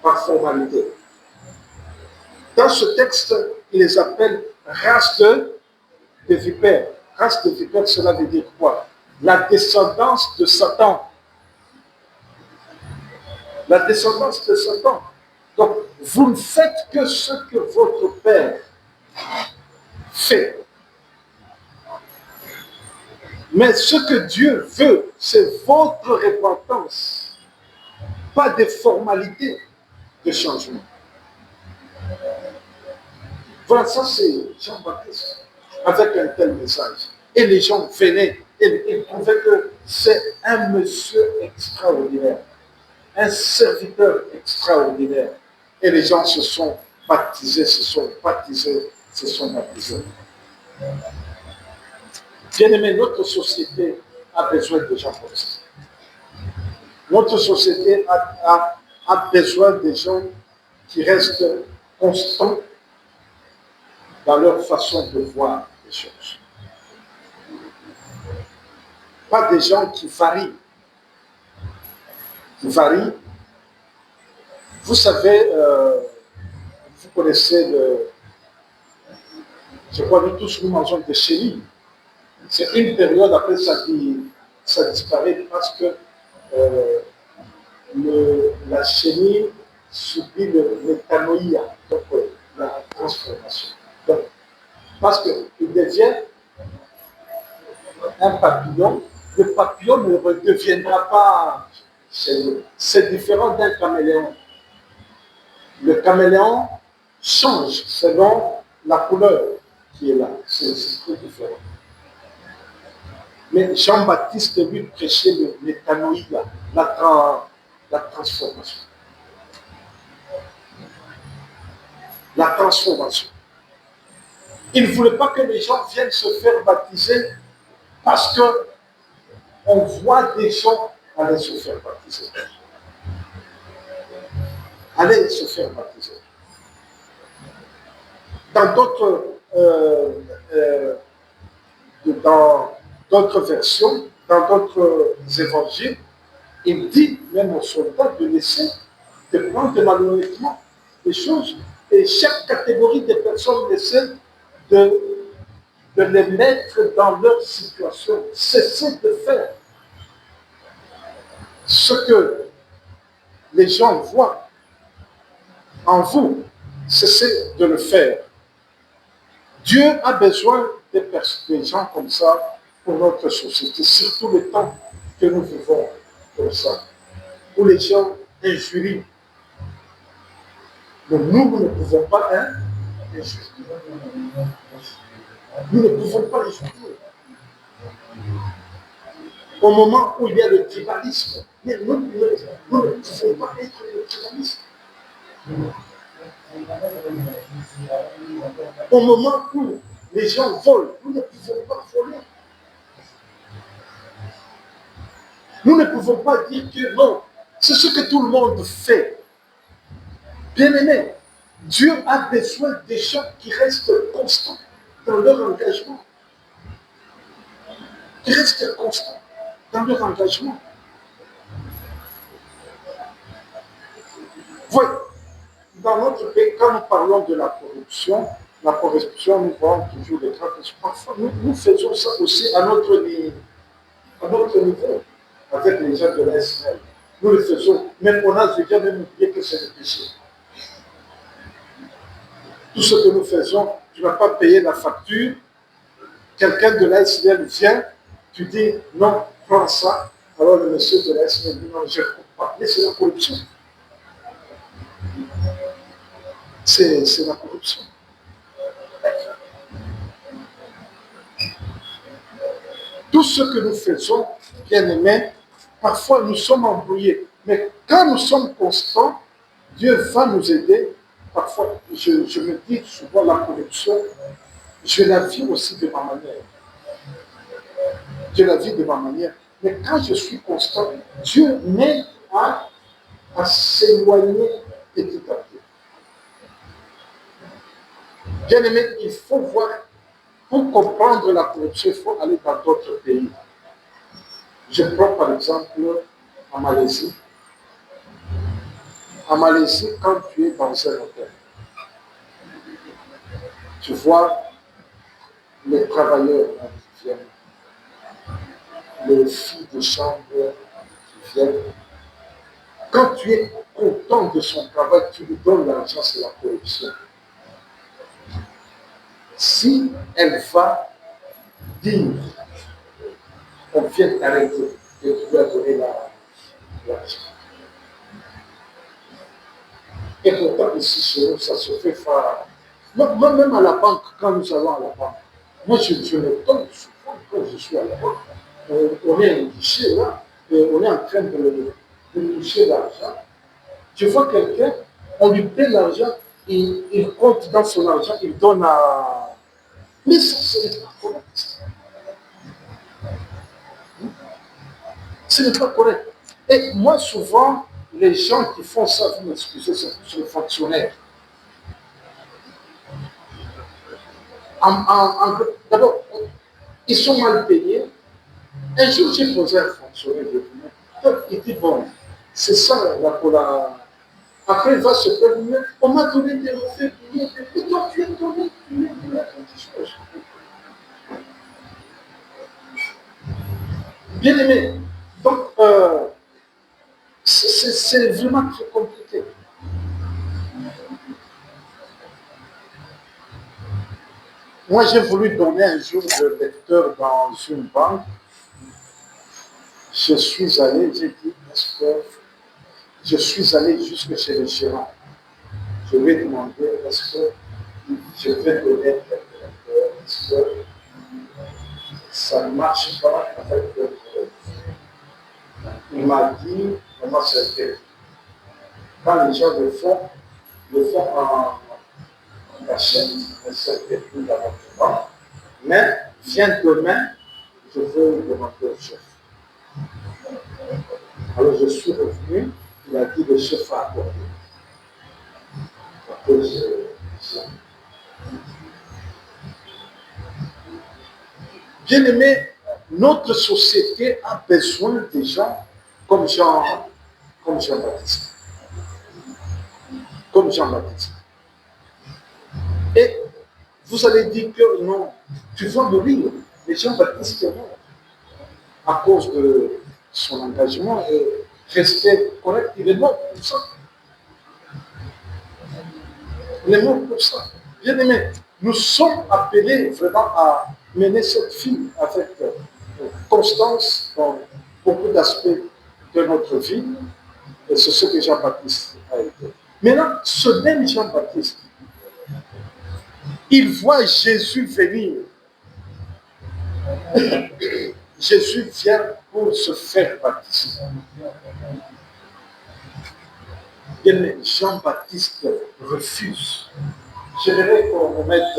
Par formalité. Dans ce texte, il les appelle race de vipères. Race de vipères, cela veut dire quoi? La descendance de Satan. La descendance de Satan. Donc, vous ne faites que ce que votre père fait. Mais ce que Dieu veut, c'est votre repentance, pas des formalités de changement. Voilà, ça c'est Jean-Baptiste, avec un tel message. Et les gens venaient, et ils trouvaient que c'est un monsieur extraordinaire, un serviteur extraordinaire. Et les gens se sont baptisés, se sont baptisés. Bien-aimé, notre société a besoin de gens comme ça. Notre société a besoin de gens qui restent constants dans leur façon de voir les choses. Pas des gens qui varient. Vous savez, vous connaissez je crois que nous tous nous mangeons des chenilles. C'est une période, après ça disparaît parce que la chenille subit le métanoïa, donc la transformation. Donc, parce qu'il devient un papillon, le papillon ne redeviendra pas chenille. C'est différent d'un caméléon. Le caméléon change selon la couleur qui est là. C'est très différent. Mais Jean-Baptiste, lui, prêchait le métanoïa, la transformation. La transformation. Il ne voulait pas que les gens viennent se faire baptiser parce qu'on voit des gens aller se faire baptiser. Aller se faire baptiser. Dans d'autres versions, dans d'autres évangiles, il dit même aux soldats de prendre malhonnêtement les choses. Et chaque catégorie de personnes essaie de les mettre dans leur situation. Cessez de faire ce que les gens voient en vous. Cessez de le faire. Dieu a besoin des gens comme ça pour notre société, surtout le temps que nous vivons comme ça, où les gens injurient. Mais nous ne pouvons pas injurier. Nous ne pouvons pas les juger. Au moment où il y a le tribalisme, mais nous ne pouvons pas être le tribalisme. Au moment où les gens volent, nous ne pouvons pas voler. Nous ne pouvons pas dire que non, c'est ce que tout le monde fait. Bien-aimés, Dieu a besoin des gens qui restent constants dans leur engagement. Qui restent constants dans leur engagement. Oui, dans notre pays, quand nous parlons de la corruption, nous voyons toujours les cas. Parfois, nous faisons ça aussi à notre niveau, avec les gens de la SNL. Nous le faisons, mais on a déjà même oublié que c'est le péché. Tout ce que nous faisons, tu ne vas pas payer la facture. Quelqu'un de la SNL vient, tu dis non, prends ça. Alors le monsieur de la SNL dit non, je ne coupe pas. Mais c'est la corruption. C'est la corruption. Tout ce que nous faisons, bien aimés, parfois nous sommes embrouillés. Mais quand nous sommes constants, Dieu va nous aider. Parfois, je me dis souvent la corruption, je la vis aussi de ma manière. Je la vis de ma manière. Mais quand je suis constant, Dieu m'aide à s'éloigner petit à petit. Bien aimé, il faut voir, pour comprendre la corruption, il faut aller dans d'autres pays. Je prends par exemple en Malaisie. En Malaisie, quand tu es dans un hôtel, tu vois les travailleurs qui viennent, les filles de chambre qui viennent. Quand tu es content de son travail, tu lui donnes l'argent, c'est la corruption. Si elle va dire, on vient t'arrêter et tu lui as donné l'argent. Et pourtant, ici, chez nous, ça se fait faire. Moi, même à la banque, quand nous allons à la banque, moi, je me donne souvent quand je suis à la banque. On est à un guichet là, et on est en train de toucher l'argent. Je vois quelqu'un, on lui paie l'argent, il compte dans son argent, il donne à. Mais ça, ce n'est pas correct. Ce n'est pas correct. Et moi, souvent, les gens qui font ça, vous m'excusez, c'est plus les fonctionnaires. D'abord, ils sont mal payés. Un jour, j'ai posé un fonctionnaire, il dit, bon, c'est ça, la. Après, il va se prévenir, on m'a donné des refaits, et toi, tu es donné, quelque chose. Bien aimé, donc, c'est vraiment très compliqué. Moi, j'ai voulu donner un jour de lecteur dans une banque. Je suis allé, j'ai dit, est-ce que je suis allé jusque chez le gérant. Je lui ai demandé, est-ce que je vais donner un lecteur, est-ce que ça ne marche pas avec le projet. Il m'a dit, comment c'était. Quand les gens le font en cachette, c'était plus dans notre banque. Mais viens demain, je veux demander au chef. Alors je suis revenu, il a dit le chef a accordé. Bien aimé, notre société a besoin de gens comme Jean-Baptiste. Comme Jean-Baptiste. Et vous allez dire que non, tu vas mourir. Mais Jean-Baptiste est mort à cause de son engagement et rester correct. Il est mort pour ça. Il est mort pour ça. Bien aimé, nous sommes appelés vraiment à mener cette vie avec constance dans beaucoup d'aspects de notre vie. Et c'est ce que Jean-Baptiste a été. Maintenant, ce même Jean-Baptiste, il voit Jésus venir. Jésus vient pour se faire baptiser. Bien, Jean-Baptiste refuse. J'aimerais qu'on mette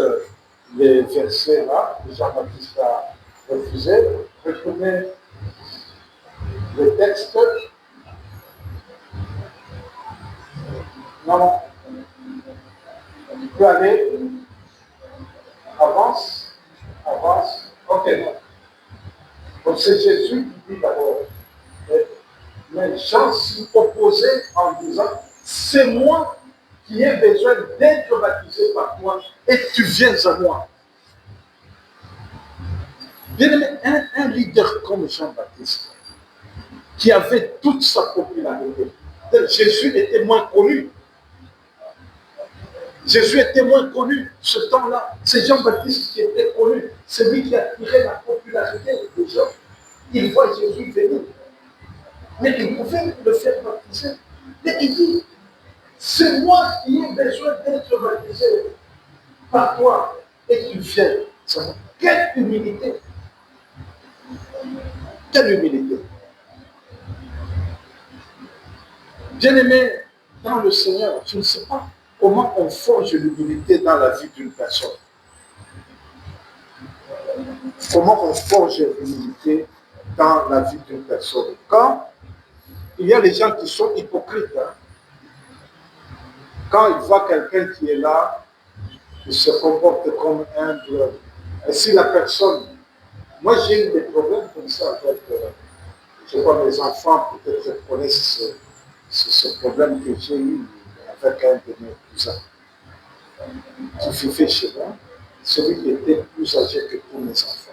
les versets là. Jean-Baptiste a refusé. Retournez le texte. Non, peux aller. Avance. Ok. Donc c'est Jésus qui dit d'abord. Mais Jean s'y opposait en disant, c'est moi qui ai besoin d'être baptisé par toi et tu viens à moi. Bien aimé, un leader comme Jean-Baptiste, qui avait toute sa popularité, Jésus était moins connu. Jésus était moins connu ce temps-là. C'est Jean-Baptiste qui était connu. C'est lui qui attirait la popularité des gens. Il voit Jésus venir. Mais il pouvait le faire baptiser. Mais il dit, c'est moi qui ai besoin d'être baptisé par toi et tu viens. Quelle humilité! Quelle humilité! Bien-aimé dans le Seigneur, je ne sais pas comment on forge l'humilité dans la vie d'une personne. Comment on forge l'humilité dans la vie d'une personne. Quand il y a des gens qui sont hypocrites, hein, quand ils voient quelqu'un qui est là, il se comporte comme humble. Et si la personne, moi j'ai eu des problèmes comme ça avec, je vois mes enfants peut-être connaissent ce problème que j'ai eu avec un de mes cousins qui vivait chez moi, celui qui était plus âgé que tous mes enfants.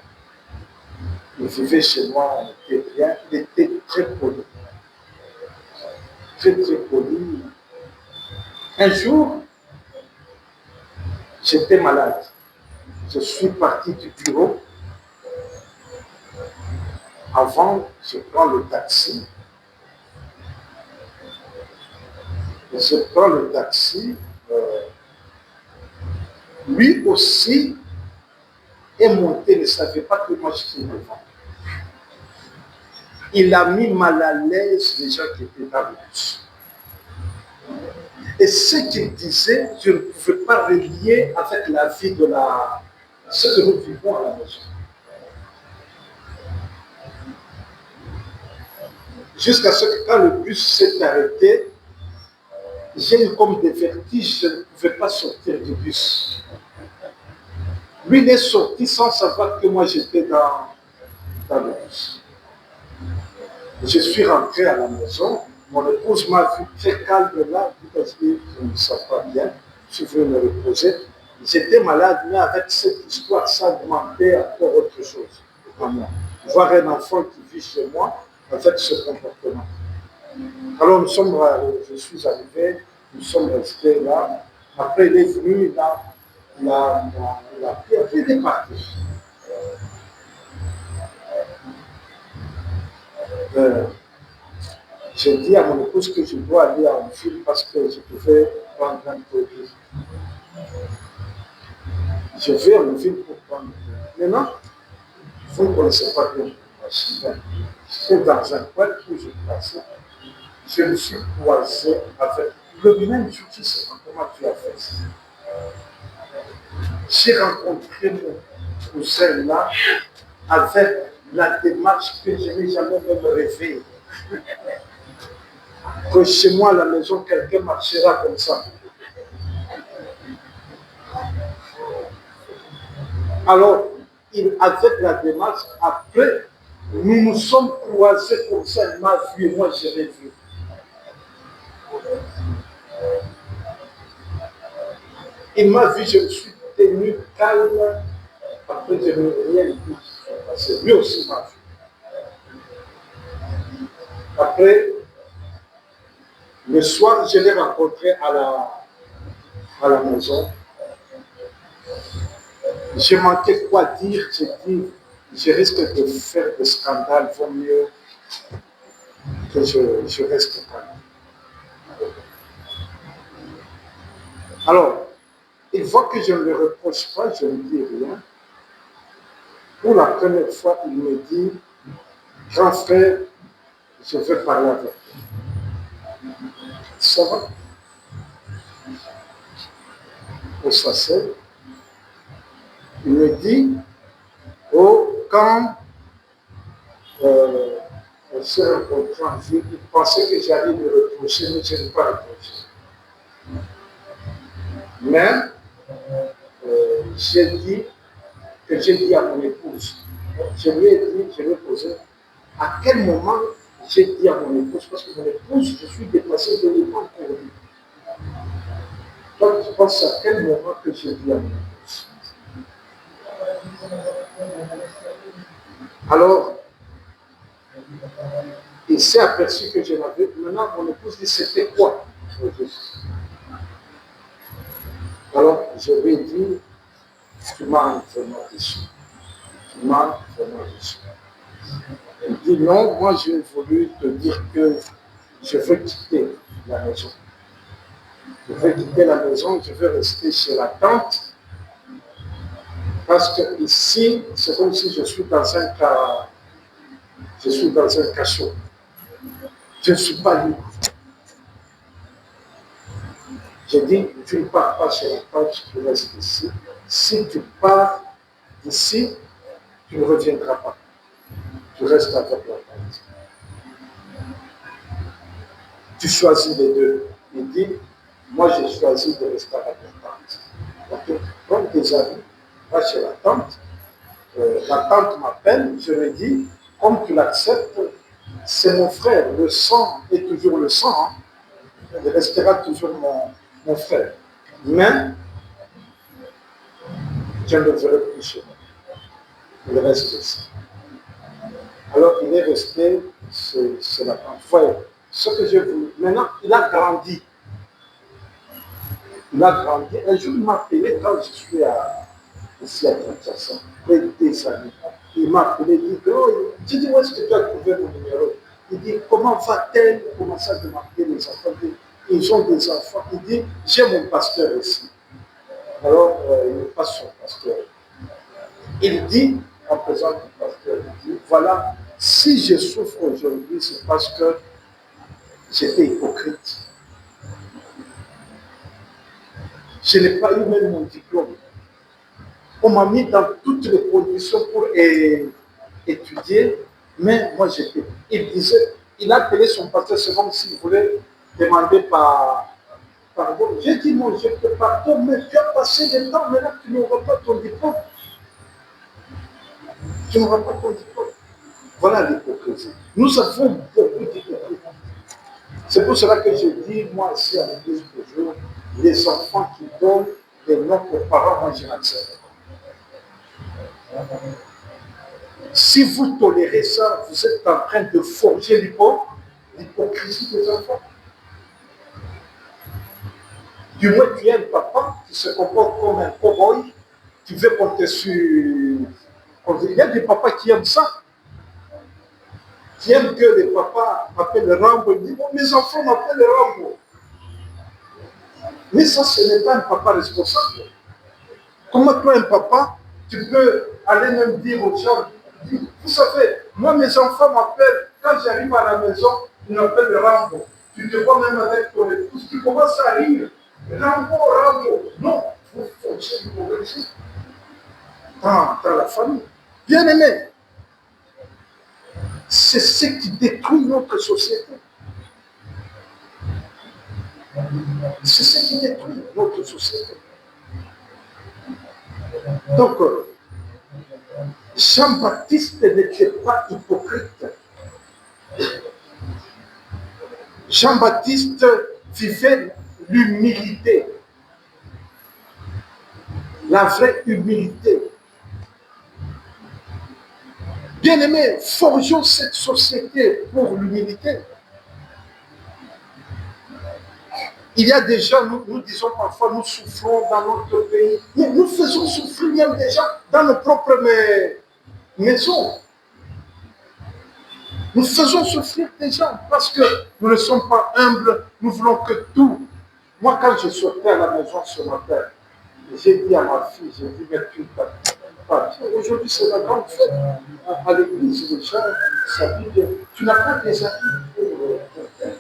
Il vivait chez moi, on était bien, il était très poli. Très très poli. Un jour, j'étais malade. Je suis parti du bureau. Avant, je prends le taxi. Et je prends le taxi. Lui aussi est monté, ne savait pas que moi je suis devant. Il a mis mal à l'aise les gens qui étaient dans le bus. Et ce qu'il disait, je ne pouvais pas relier avec la vie de ce que nous vivons à la maison. Jusqu'à ce que quand le bus s'est arrêté, j'ai eu comme des vertiges, je ne pouvais pas sortir du bus. Lui, il est sorti sans savoir que moi j'étais dans le bus. Je suis rentré à la maison, mon épouse m'a vu très calme là, parce que je ne me sens pas bien, je suis venu me reposer. J'étais malade, mais avec cette histoire, ça demandait encore autre chose à moi. Voir un enfant qui vit chez moi avec ce comportement. Alors je suis arrivé, nous sommes restés là. Après, il est venu, il est parti. J'ai dit à mon épouse que je dois aller en ville parce que je pouvais prendre un produit. Je vais en ville pour prendre un produit. Maintenant, vous ne connaissez pas bien moi. J'étais dans un coin où je passais. Je me suis croisé avec le même jour, je ne sais pas comment tu as fait ça. J'ai rencontré mon cousin là avec la démarche que je n'ai jamais même rêvé. Que chez moi à la maison, quelqu'un marchera comme ça. Alors, avec la démarche, après, nous nous sommes croisés comme ça, il m'a vu et moi je l'ai vu. Il m'a vu, je me suis tenu calme, après je n'ai rien dit. Parce que lui aussi m'a vu. Après, le soir, je l'ai rencontré à la maison. Je manquais quoi dire, j'ai dit, je risque de faire des scandales, vaut mieux que je reste calme. Alors, il voit que je ne le reproche pas, je ne dis rien. Pour la première fois, il me dit, grand frère, je veux parler avec toi. Ça va? On s'assied. Il me dit, quand on s'est rencontrés en ville, il pensait que j'allais le reprocher, mais je n'ai pas reproché. Mais j'ai dit à mon épouse, je lui ai posé, à quel moment j'ai dit à mon épouse, parce que mon épouse, je suis déplacé de l'époque pour lui. Donc, je pense à quel moment que j'ai dit à mon épouse. Alors, il s'est aperçu que je l'avais. Maintenant, mon épouse dit, c'était quoi? Alors, je lui ai dit, tu m'as vraiment déçu. Tu m'as vraiment déçu. Elle dit, non, moi j'ai voulu te dire que je veux quitter la maison. Je veux quitter la maison, je veux rester chez la tante. Parce que ici, c'est comme si je suis dans un cas. Je suis dans un cachot. Je ne suis pas libre. J'ai dit, tu ne pars pas chez la tante, tu restes ici. Si tu pars d'ici, tu ne reviendras pas. Tu restes avec la tante. Tu choisis les deux. Il dit, moi j'ai choisi de rester avec la tante. Donc des amis, va chez la tante. La tante m'appelle, je lui dis, comme tu l'acceptes, c'est mon frère, le sang est toujours le sang, hein. Il restera toujours mon frère. Mais je ne le verrai plus chez moi. Il reste ici. Alors il est resté, c'est la tante. Voyez, ce que j'ai voulu. Maintenant, il a grandi. Il a grandi. Un jour, il m'a appelé quand je suis ici à Kinshasa, près des amis. Il m'a appelé, il dit, oh, j'ai dit, où est-ce que tu as trouvé mon numéro? Il dit, comment va-t-elle? Il commence à demander les enfants. Ils ont des enfants. Il dit, j'ai mon pasteur ici. Alors, il passe son pasteur. Il dit, en présence du pasteur, il dit, voilà, si je souffre aujourd'hui, c'est parce que j'étais hypocrite. Je n'ai pas eu même mon diplôme. On m'a mis dans toutes les conditions pour étudier, mais moi j'étais. Il disait, il a appelé son pasteur, c'est comme s'il voulait demander pardon. J'ai dit, non, je te pardonne, mais tu as passé le temps, maintenant tu n'auras pas ton diplôme. Tu n'auras pas ton diplôme. Voilà l'hypocrisie. Nous avons beaucoup d'hypocrisie. C'est pour cela que je dis, moi ici à l'église toujours, les enfants qui donnent des noms aux parents, moi je n'accepte pas. Si vous tolérez ça, vous êtes en train de forger l'hypocrisie des enfants. Du moins, tu es un papa qui se comporte comme un cow-boy, qui veut compter sur. Il y a des papas qui aiment ça. Qui aiment que les papas m'appellent Rambo. Ils disent, bon, mes enfants m'appellent Rambo. Mais ça, ce n'est pas un papa responsable. Comment toi, un papa, tu peux aller même dire aux gens, vous savez, moi, mes enfants m'appellent, quand j'arrive à la maison, ils m'appellent Rambo. Tu te vois même avec ton épouse, tu commences à rire. Rambo. Non, il faut l'hypocrisie dans la famille. Bien aimé, c'est ce qui détruit notre société. C'est ce qui détruit notre société. Donc, Jean-Baptiste n'était pas hypocrite. Jean-Baptiste vivait l'humilité. La vraie humilité. Bien-aimés, forgeons cette société pour l'humilité. Il y a des gens, nous disons parfois, nous souffrons dans notre pays. Mais nous faisons souffrir même des gens dans nos propres maisons. Nous faisons souffrir des gens parce que nous ne sommes pas humbles, nous voulons que tout. Moi, quand je sortais à la maison ce matin, j'ai dit à ma fille, j'ai dit, mais tu pas. Aujourd'hui, c'est la grande fête. À l'église, les gens s'habillent. Tu n'as pas des habits pour faire.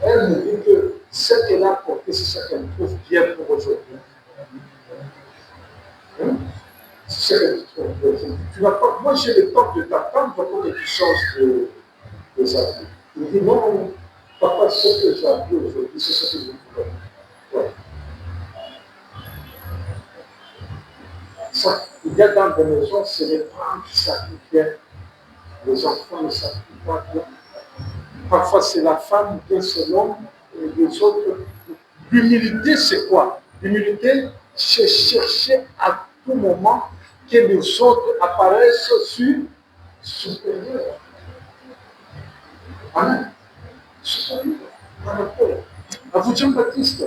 Elle me dit que ce qu'elle a apporté, c'est ce qu'elle trouve bien pour aujourd'hui. C'est ce qu'elle trouve bien. Tu n'as pas. Moi, j'ai le temps de t'attendre pour que tu changes de habits. Il dit non, papa, ce que j'ai appris aujourd'hui, c'est ce que je voulais. Ouais. Il y a dans des maisons, c'est les parents qui sacrifient. Les enfants ne sacrifient pas. Parfois, c'est la femme, bien c'est l'homme, et les autres. L'humilité, c'est quoi? L'humilité, c'est chercher à tout moment que les autres apparaissent supérieurs. Amen. Supérieurs. À vous, Jean-Baptiste.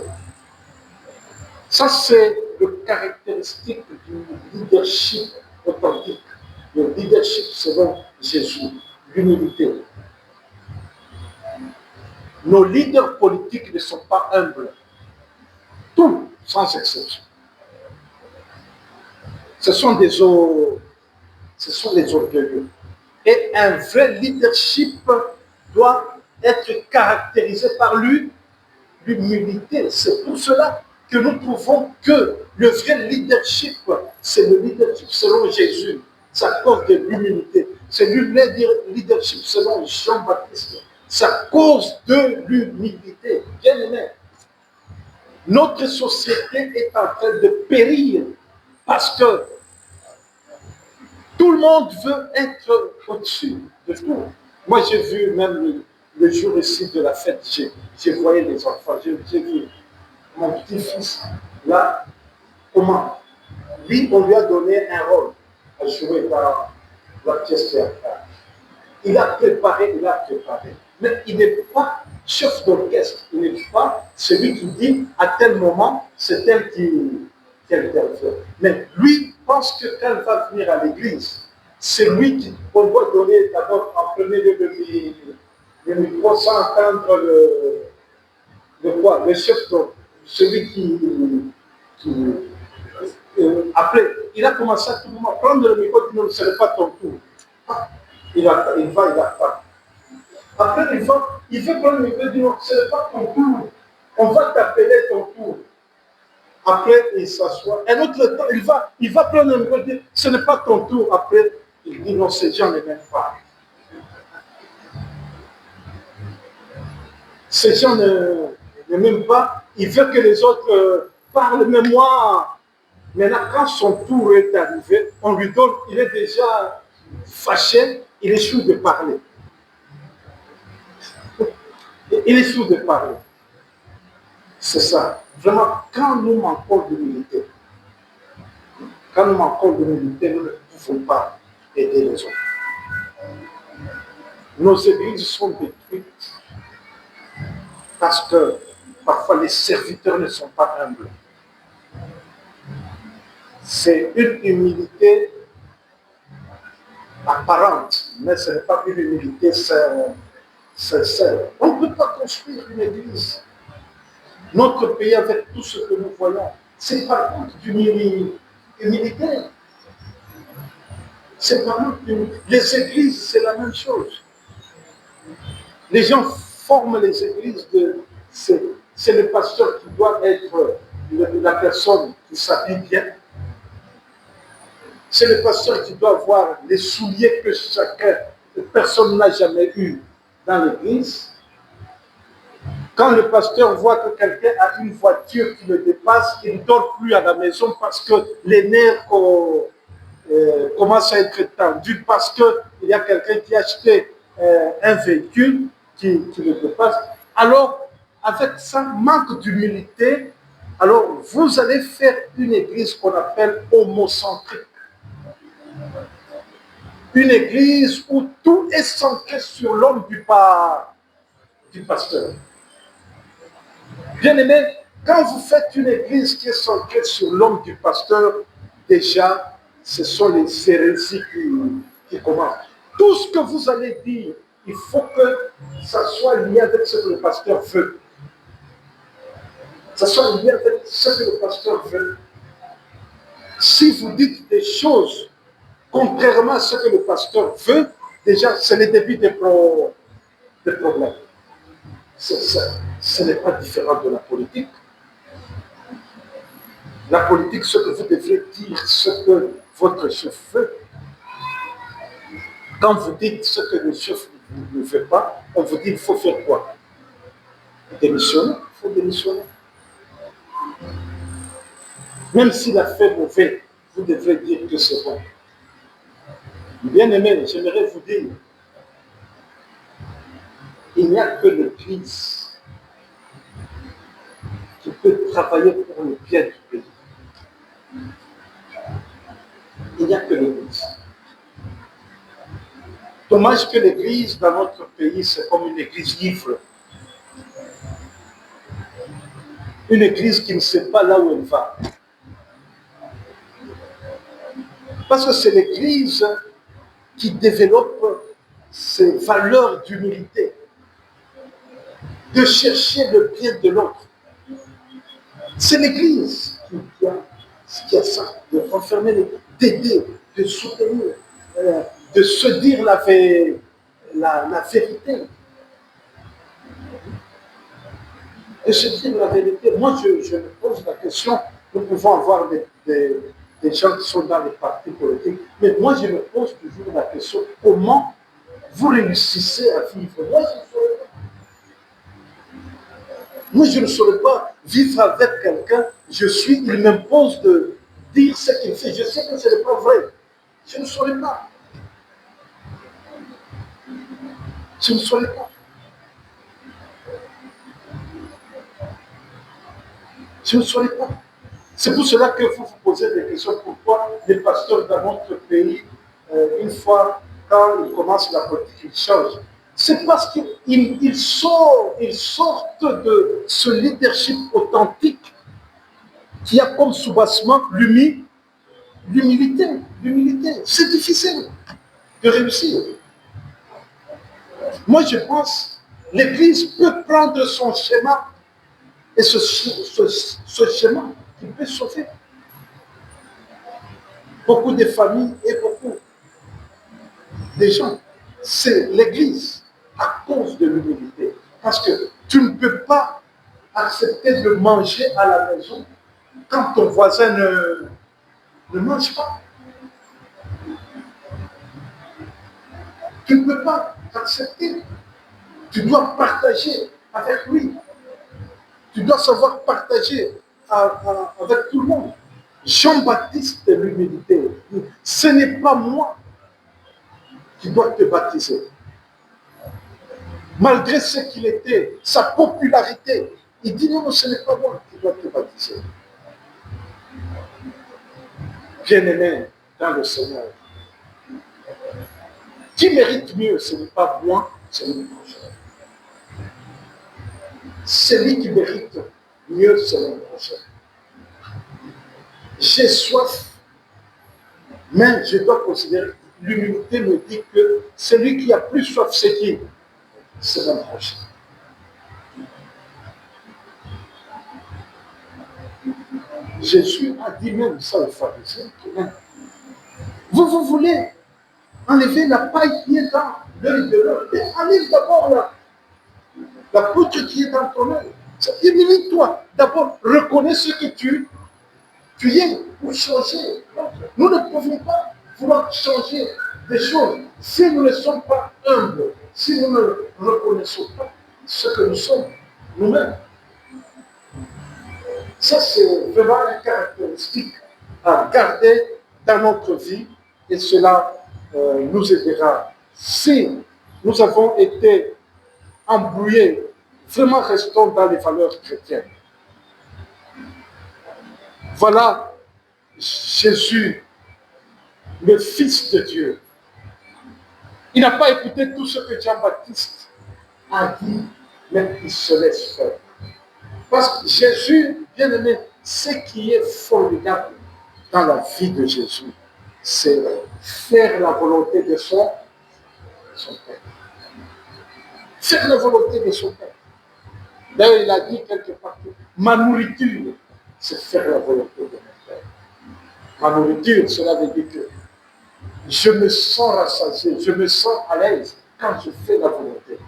Ça, c'est le caractéristique du leadership authentique. Le leadership selon Jésus, l'humilité. Nos leaders politiques ne sont pas humbles. Tous, sans exception. Ce sont des orgueilleux. Et un vrai leadership doit être caractérisé par l'humilité. C'est pour cela que nous trouvons que le vrai leadership, c'est le leadership selon Jésus. Ça cause de l'humilité. C'est le leadership selon Jean-Baptiste. Ça cause de l'humilité. Bien aimé. Notre société est en train de périr parce que tout le monde veut être au-dessus de tout. Moi, j'ai vu même le jour ici de la fête, j'ai voyé les enfants, j'ai vu mon petit-fils, là, comment? Lui, on lui a donné un rôle à jouer dans la pièce théâtrale. Il a préparé. Mais il n'est pas chef d'orchestre, il n'est pas celui qui dit à tel moment, c'est elle qui intervient. Mais lui pense que quand elle va venir à l'église, c'est lui qu'on doit donner d'abord en premier lieu le micro sans entendre le chef d'orchestre, celui qui après, il a commencé à tout moment prendre le micro, il dit non, ce n'est pas ton tour. Il va. Après, il veut prendre le micro, il dit non, ce n'est pas ton tour. On va t'appeler ton tour. Après, il s'assoit. Un autre temps, il va prendre le micro, il dit ce n'est pas ton tour. Après, il dit non, ces gens ne m'aiment pas. Ces gens ne m'aiment pas. Il veut que les autres parlent. Mais moi, maintenant, quand son tour est arrivé, on lui donne, il est déjà fâché, il échoue de parler. Il échoue de parler. C'est ça. Vraiment, quand nous manquons d'humilité, nous ne pouvons pas aider les autres. Nos églises sont détruites parce que parfois les serviteurs ne sont pas humbles. C'est une humilité apparente, mais ce n'est pas une humilité sincère. On ne peut pas construire une église. Notre pays, avec tout ce que nous voyons, c'est par contre d'humilité. C'est par contre les églises, c'est la même chose. Les gens forment les églises c'est le pasteur qui doit être la personne qui s'habille bien. C'est le pasteur qui doit avoir les souliers que personne n'a jamais eu dans l'église. Quand le pasteur voit que quelqu'un a une voiture qui le dépasse, il ne dort plus à la maison parce que les nerfs commencent à être tendus, parce qu'il y a quelqu'un qui a acheté un véhicule qui le dépasse. Alors, avec ça, manque d'humilité, alors vous allez faire une église qu'on appelle homocentrique. Une église où tout est centré sur l'homme du pasteur. Bien aimé, quand vous faites une église qui est centrée sur l'homme du pasteur, déjà, ce sont les hérésies qui commencent. Tout ce que vous allez dire, il faut que ça soit lié avec ce que le pasteur veut. Ça soit lié avec ce que le pasteur veut. Si vous dites des choses contrairement à ce que le pasteur veut, déjà, c'est le début des problèmes. Ce n'est pas différent de la politique. La politique, ce que vous devrez dire, ce que votre chef veut. Quand vous dites ce que le chef ne veut pas, on vous dit il faut faire quoi? Démissionner. Il faut démissionner. Même s'il a fait mauvais, vous devrez dire que c'est bon. Bien-aimés, j'aimerais vous dire, il n'y a que l'Église qui peut travailler pour le bien du pays. Il n'y a que l'Église. Dommage que l'Église dans notre pays, c'est comme une église ivre. Une église qui ne sait pas là où elle va. Parce que c'est l'Église qui développe ces valeurs d'humilité, de chercher le bien de l'autre. C'est l'Église qui a ça, de renfermer, d'aider, de soutenir, de se dire la vérité. De se dire la vérité. Moi, je me pose la question, nous pouvons avoir des gens qui sont dans les partis politiques, mais moi, je me pose toujours la question, comment vous réussissez à vivre? Moi, je ne saurais pas vivre avec quelqu'un, il m'impose de dire ce qu'il fait. Je sais que ce n'est pas vrai. Je ne saurais pas. Je ne saurais pas. Je ne saurais pas. C'est pour cela que vous vous posez des questions. Pourquoi les pasteurs dans notre pays, une fois, quand ils commencent la politique, ils changent. C'est parce qu'ils sortent de ce leadership authentique qui a comme soubassement l'humilité. C'est difficile de réussir. Moi, je pense que l'Église peut prendre son schéma et ce schéma qui peut sauver beaucoup de familles et beaucoup de gens. C'est l'Église à cause de l'humilité. Parce que tu ne peux pas accepter de manger à la maison quand ton voisin ne mange pas. Tu ne peux pas accepter. Tu dois partager avec lui. Tu dois savoir partager avec tout le monde. Jean-Baptiste de l'humilité. Ce n'est pas moi qui dois te baptiser. Malgré ce qu'il était, sa popularité, il dit non, ce n'est pas moi qui dois te baptiser. Bien-aimé dans le Seigneur, qui mérite mieux, ce n'est pas moi, c'est le prochain. Celui qui mérite mieux, c'est le prochain. J'ai soif, mais je dois considérer, l'humilité me dit que celui qui a plus soif, c'est qui? C'est le prochain. Jésus a dit même ça aux pharisiens. Vous voulez enlever la paille qui est dans l'œil de l'autre. Enlève d'abord la poutre qui est dans ton œil. Humilie-toi. D'abord, reconnais ce que tu es pour changer. Nous ne pouvons pas vouloir changer des choses si nous ne sommes pas humbles, si nous ne reconnaissons pas ce que nous sommes nous-mêmes. Ça, c'est vraiment une caractéristique à garder dans notre vie et cela nous aidera. Si nous avons été embrouillés, vraiment restons dans les valeurs chrétiennes. Voilà Jésus, le Fils de Dieu. Il n'a pas écouté tout ce que Jean-Baptiste a dit, mais il se laisse faire. Parce que Jésus, bien aimé, ce qui est formidable dans la vie de Jésus, c'est faire la volonté de son Père. Faire la volonté de son Père. D'ailleurs, il a dit quelque part que ma nourriture, c'est faire la volonté de mon Père. Ma nourriture, cela veut dire que je me sens rassasié, je me sens à l'aise quand je fais la volonté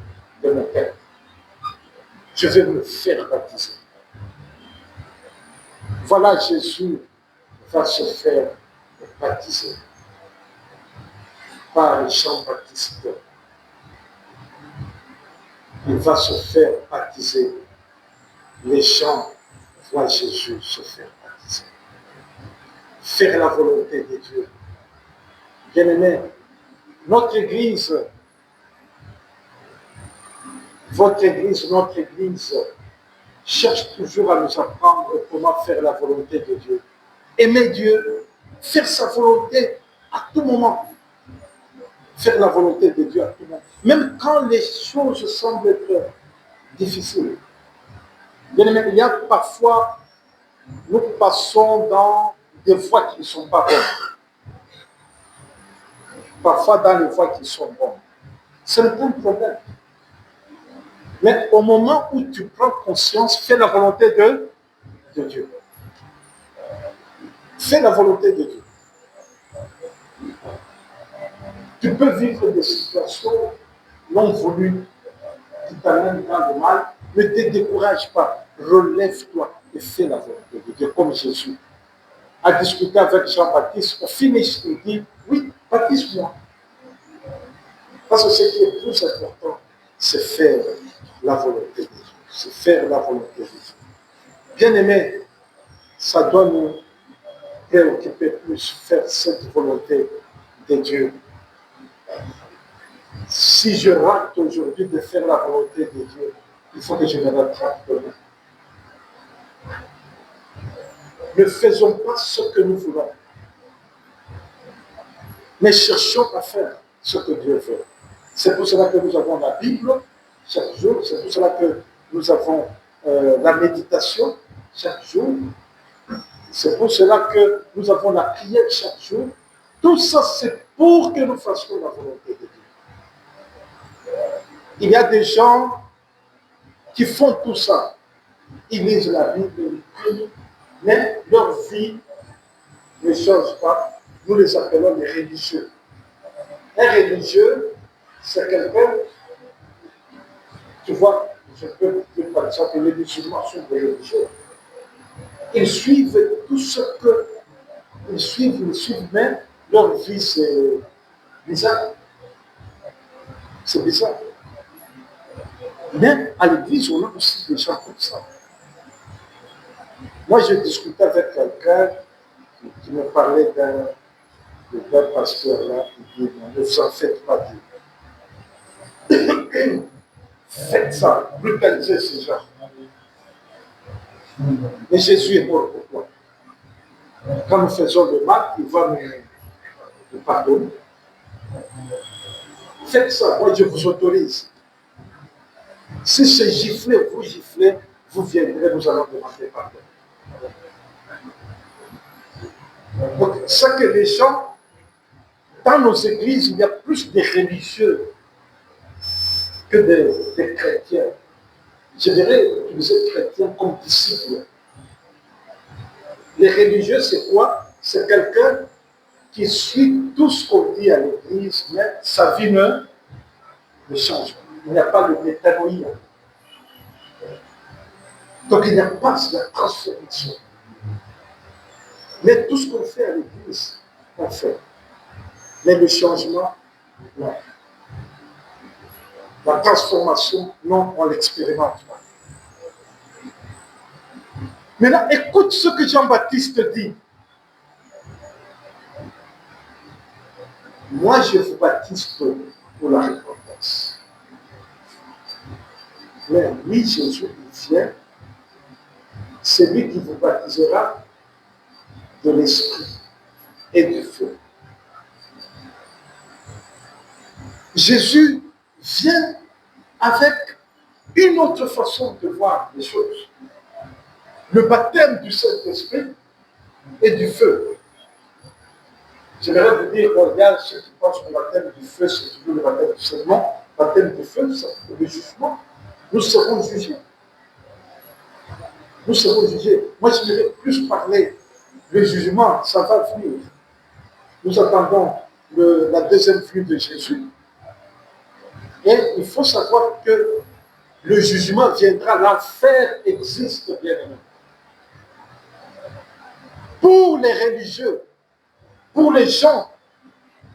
de mon Père. Je vais me faire baptiser. Voilà, Jésus va se faire baptiser par Jean-Baptiste. Il va se faire baptiser. Les gens voient Jésus se faire baptiser. faire la volonté de Dieu. Bien-aimés, notre Église, votre Église, notre Église cherche toujours à nous apprendre comment faire la volonté de Dieu. Aimer Dieu, faire sa volonté à tout moment. Faire la volonté de Dieu à tout moment. Même quand les choses semblent être difficiles. Bien-aimés, il y a parfois, nous passons dans des voies qui ne sont pas bonnes. Parfois dans les voies qui sont bonnes. Ce n'est pas un problème. Mais au moment où tu prends conscience, fais la volonté de Dieu. Fais la volonté de Dieu. Tu peux vivre des situations non voulues qui t'amènent dans le mal, ne te décourage pas. Relève-toi et fais la volonté de Dieu, comme Jésus a discuté avec Jean-Baptiste. Au finish, il dit, oui, baptise-moi. Parce que ce qui est plus important, c'est faire la volonté de Dieu. C'est faire la volonté de Dieu. Bien-aimés, ça doit nous préoccuper plus, faire cette volonté de Dieu. Si je rate aujourd'hui de faire la volonté de Dieu, il faut que je me rattrape demain. Ne faisons pas ce que nous voulons, mais cherchons à faire ce que Dieu veut. C'est pour cela que nous avons la Bible chaque jour, c'est pour cela que nous avons la méditation chaque jour, c'est pour cela que nous avons la prière chaque jour. Tout ça, c'est pour que nous fassions la volonté de Dieu. Il y a des gens qui font tout ça. Ils lisent la Bible, ils prient, mais leur vie ne change pas. Nous les appelons les religieux. Un religieux, c'est quelqu'un, tu vois, je peux dire par exemple, les musulmans sont des religieux. Ils suivent tout ce que ils suivent, mais leur vie c'est bizarre. C'est bizarre. Mais à l'église, on a aussi des gens comme ça. Moi, je discutais avec quelqu'un qui me parlait d'un pasteur là, qui dit, ne vous en faites pas Dieu. Faites ça, brutalisez ces gens. Mais Jésus est mort pour toi. Quand nous faisons le mal, il va nous pardonner. Faites ça, moi je vous autorise. Si c'est gifler, vous viendrez, nous allons demander pardon. Donc, ça que les gens, dans nos églises, il y a plus de religieux que des chrétiens. Je dirais utiliser chrétiens comme disciples. Les religieux, c'est quoi? C'est quelqu'un qui suit tout ce qu'on dit à l'église, mais sa vie ne change pas. Il n'y a pas de métanoïa. Donc il n'y a pas la transformation. Mais tout ce qu'on fait à l'église, on fait. Mais le changement, non. La transformation, non, on ne l'expérimente pas. Maintenant, écoute ce que Jean-Baptiste dit. Moi, je vous baptise pour la repentance. Mais lui, Jésus, il vient, c'est lui qui vous baptisera de l'esprit et du feu. Jésus vient avec une autre façon de voir les choses. Le baptême du Saint-Esprit et du feu. J'aimerais vous dire, regarde ceux qui pensent que le baptême du feu, c'est toujours le baptême du seulement. Le baptème du feu, c'est le jugement. Nous serons jugés. Nous serons jugés. Moi, je voudrais plus parler. Le jugement, ça va venir. Nous attendons la deuxième venue de Jésus. Et il faut savoir que le jugement viendra. L'enfer existe, bien aimé. Pour les religieux, pour les gens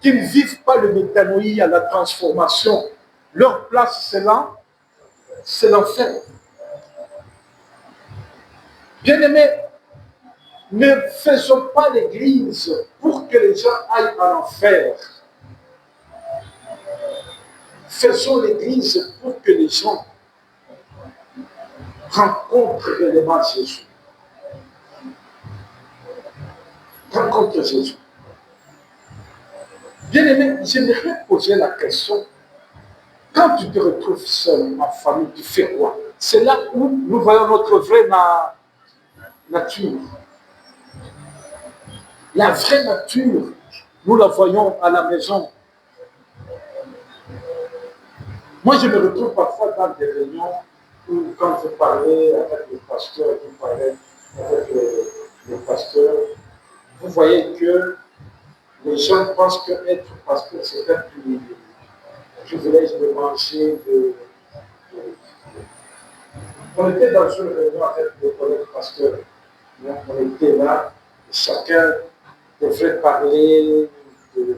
qui ne vivent pas le métanoïa, la transformation, leur place, c'est là, c'est l'enfer. Bien aimé, Ne faisons pas l'Église pour que les gens aillent en enfer. Faisons l'Église pour que les gens rencontrent réellement Jésus. Rencontrent Jésus. Bien-aimé, j'aimerais poser la question. Quand tu te retrouves seul en famille, tu fais quoi? C'est là où nous voyons notre vraie nature. La vraie nature, nous la voyons à la maison. Moi, je me retrouve parfois dans des réunions où, quand je parlais avec le pasteur, vous voyez que les gens pensent qu'être pasteur, c'est un privilège de manger. On était dans une réunion avec des collègues pasteurs. On était là, chacun devrait parler de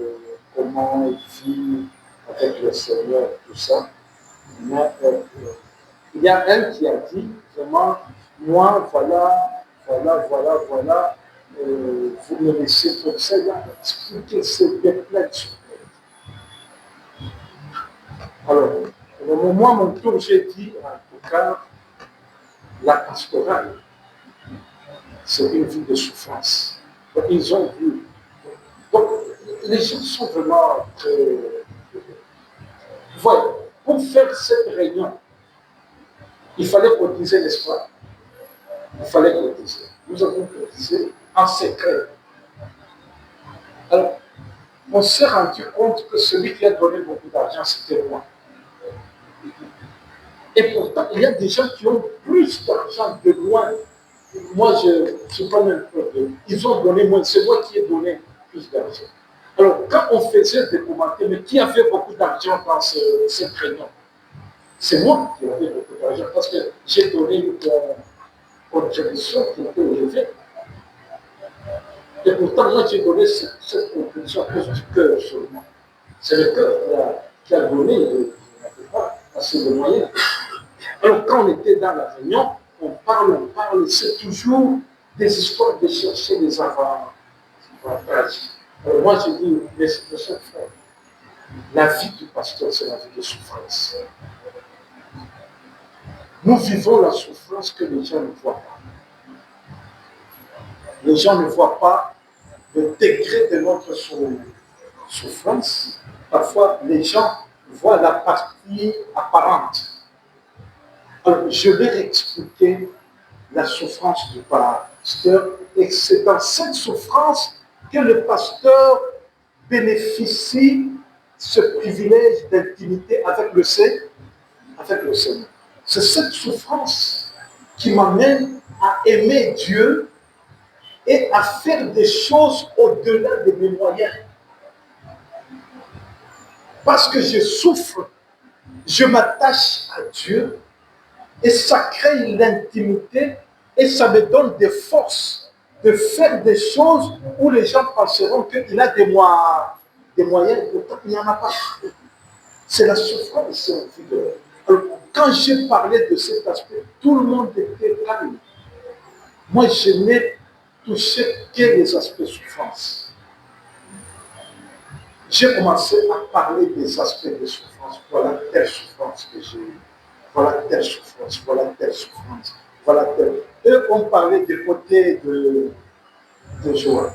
comment il vit avec le Seigneur, tout ça. Mais il y a un qui a dit vraiment, moi, voilà, vous me laissez comme ça, il a expliqué, c'est bien plein de choses. Alors, au moment où mon tour, j'ai dit, en tout cas, la pastorale, c'est une vie de souffrance. Donc, ils ont vu. Donc, les gens sont vraiment très... Voilà, pour faire cette réunion, il fallait cotiser, n'est-ce pas? Il fallait cotiser. Nous avons cotisé en secret. Alors, on s'est rendu compte que celui qui a donné beaucoup d'argent, c'était moi. Et pourtant, il y a des gens qui ont plus d'argent de loin. Moi, je ne suis pas même peu. Ils ont donné moins. C'est moi qui ai donné plus d'argent. Alors, quand on faisait des commentaires, mais qui avait beaucoup d'argent dans cette réunion? C'est moi qui avais beaucoup d'argent parce que j'ai donné une contribution qui était élevée. Et pourtant, moi, j'ai donné cette contribution à cause du cœur seulement. C'est le cœur qui a donné, il n'avait pas assez de moyens. Alors, quand on était dans la réunion, on parle, c'est toujours des histoires de chercher des avantages. Alors, moi, je dis, mes chers frères, la vie du pasteur, c'est la vie de souffrance. Nous vivons la souffrance que les gens ne voient pas. Les gens ne voient pas le degré de notre souffrance. Parfois, les gens voient la partie apparente. Alors, je vais expliquer la souffrance du pasteur, et c'est dans cette souffrance que le pasteur bénéficie ce privilège d'intimité avec le Seigneur. C'est cette souffrance qui m'amène à aimer Dieu et à faire des choses au-delà de mes moyens. Parce que je souffre, je m'attache à Dieu et ça crée l'intimité et ça me donne des forces de faire des choses où les gens penseront qu'il a des moyens, pourtant il n'y en a pas. C'est la souffrance, c'est la figure. Alors, quand j'ai parlé de cet aspect, tout le monde était calme. Moi, je n'ai touché que les aspects souffrance. J'ai commencé à parler des aspects de souffrance. Voilà telle souffrance que j'ai eue. Voilà telle souffrance, voilà telle souffrance, voilà telle. Eux ont parlé des côtés de joie.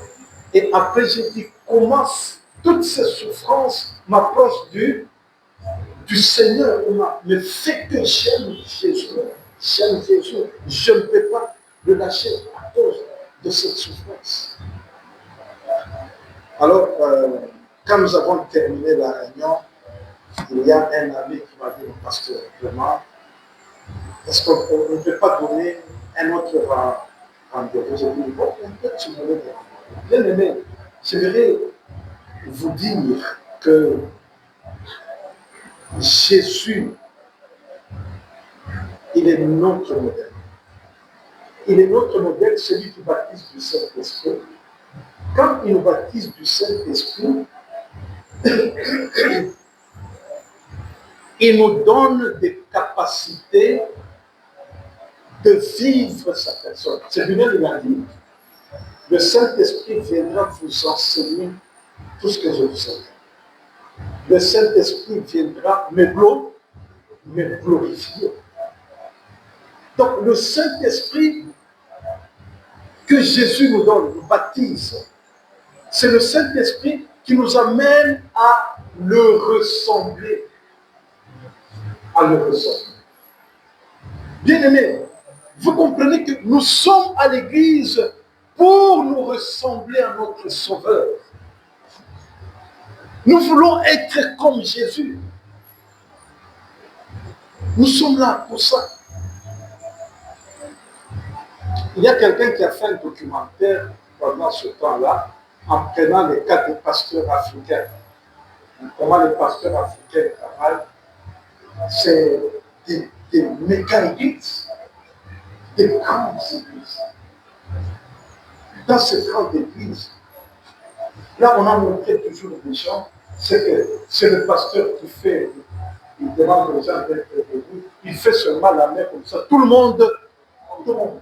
Et après, j'ai dit comment toutes ces souffrances m'approchent du Seigneur. Mais fait que j'aime Jésus. J'aime Jésus. Je ne peux pas le lâcher à cause de cette souffrance. Alors, quand nous avons terminé la réunion, il y a un ami qui m'a dit, pasteur, vraiment, est-ce qu'on ne peut pas donner un autre rendez-vous? J'ai dit, bon, on peut te donner des rendez-vous. Bien aimé, j'aimerais vous dire que Jésus, il est notre modèle. Il est notre modèle, celui qui baptise du Saint-Esprit. Quand il nous baptise du Saint-Esprit, il nous donne des capacités de vivre sa personne. C'est lui-même qui l'a dit. le Saint-Esprit viendra vous enseigner tout ce que je vous ai dit. Le Saint-Esprit viendra me glorifier. Donc le Saint-Esprit que Jésus nous donne, nous baptise, c'est le Saint-Esprit qui nous amène à le ressembler. À le ressembler. Bien-aimés, vous comprenez que nous sommes à l'église pour nous ressembler à notre Sauveur. Nous voulons être comme Jésus. Nous sommes là pour ça. Il y a quelqu'un qui a fait un documentaire pendant ce temps-là en prenant les cas des pasteurs africains. Comment les pasteurs africains travaillent. C'est des méga-églises, des grandes églises. Dans ces grandes églises, là on a montré toujours des gens, c'est que c'est le pasteur qui fait, il demande aux gens d'être debout, il fait seulement la main comme ça, tout le monde tombe.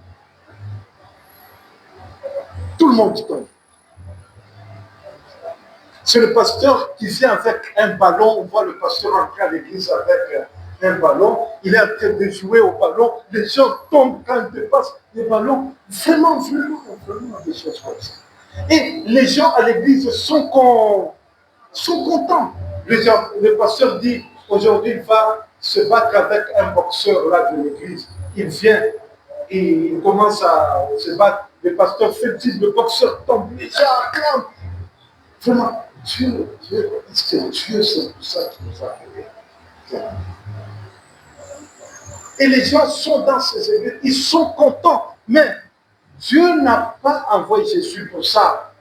C'est le pasteur qui vient avec un ballon, on voit le pasteur entrer à l'église avec un ballon, il est en train de jouer au ballon, les gens tombent quand il dépasse les ballons, vraiment des choses comme ça. Et les gens à l'église sont contents. Le pasteur dit, aujourd'hui il va se battre avec un boxeur là de l'église. Il vient et il commence à se battre. Le pasteur fait dire, le boxeur tombe, les gens acclament. Vraiment, Dieu, c'est pour ça qui nous a fait. Et les gens sont dans ces églises, ils sont contents. Mais Dieu n'a pas envoyé Jésus pour ça.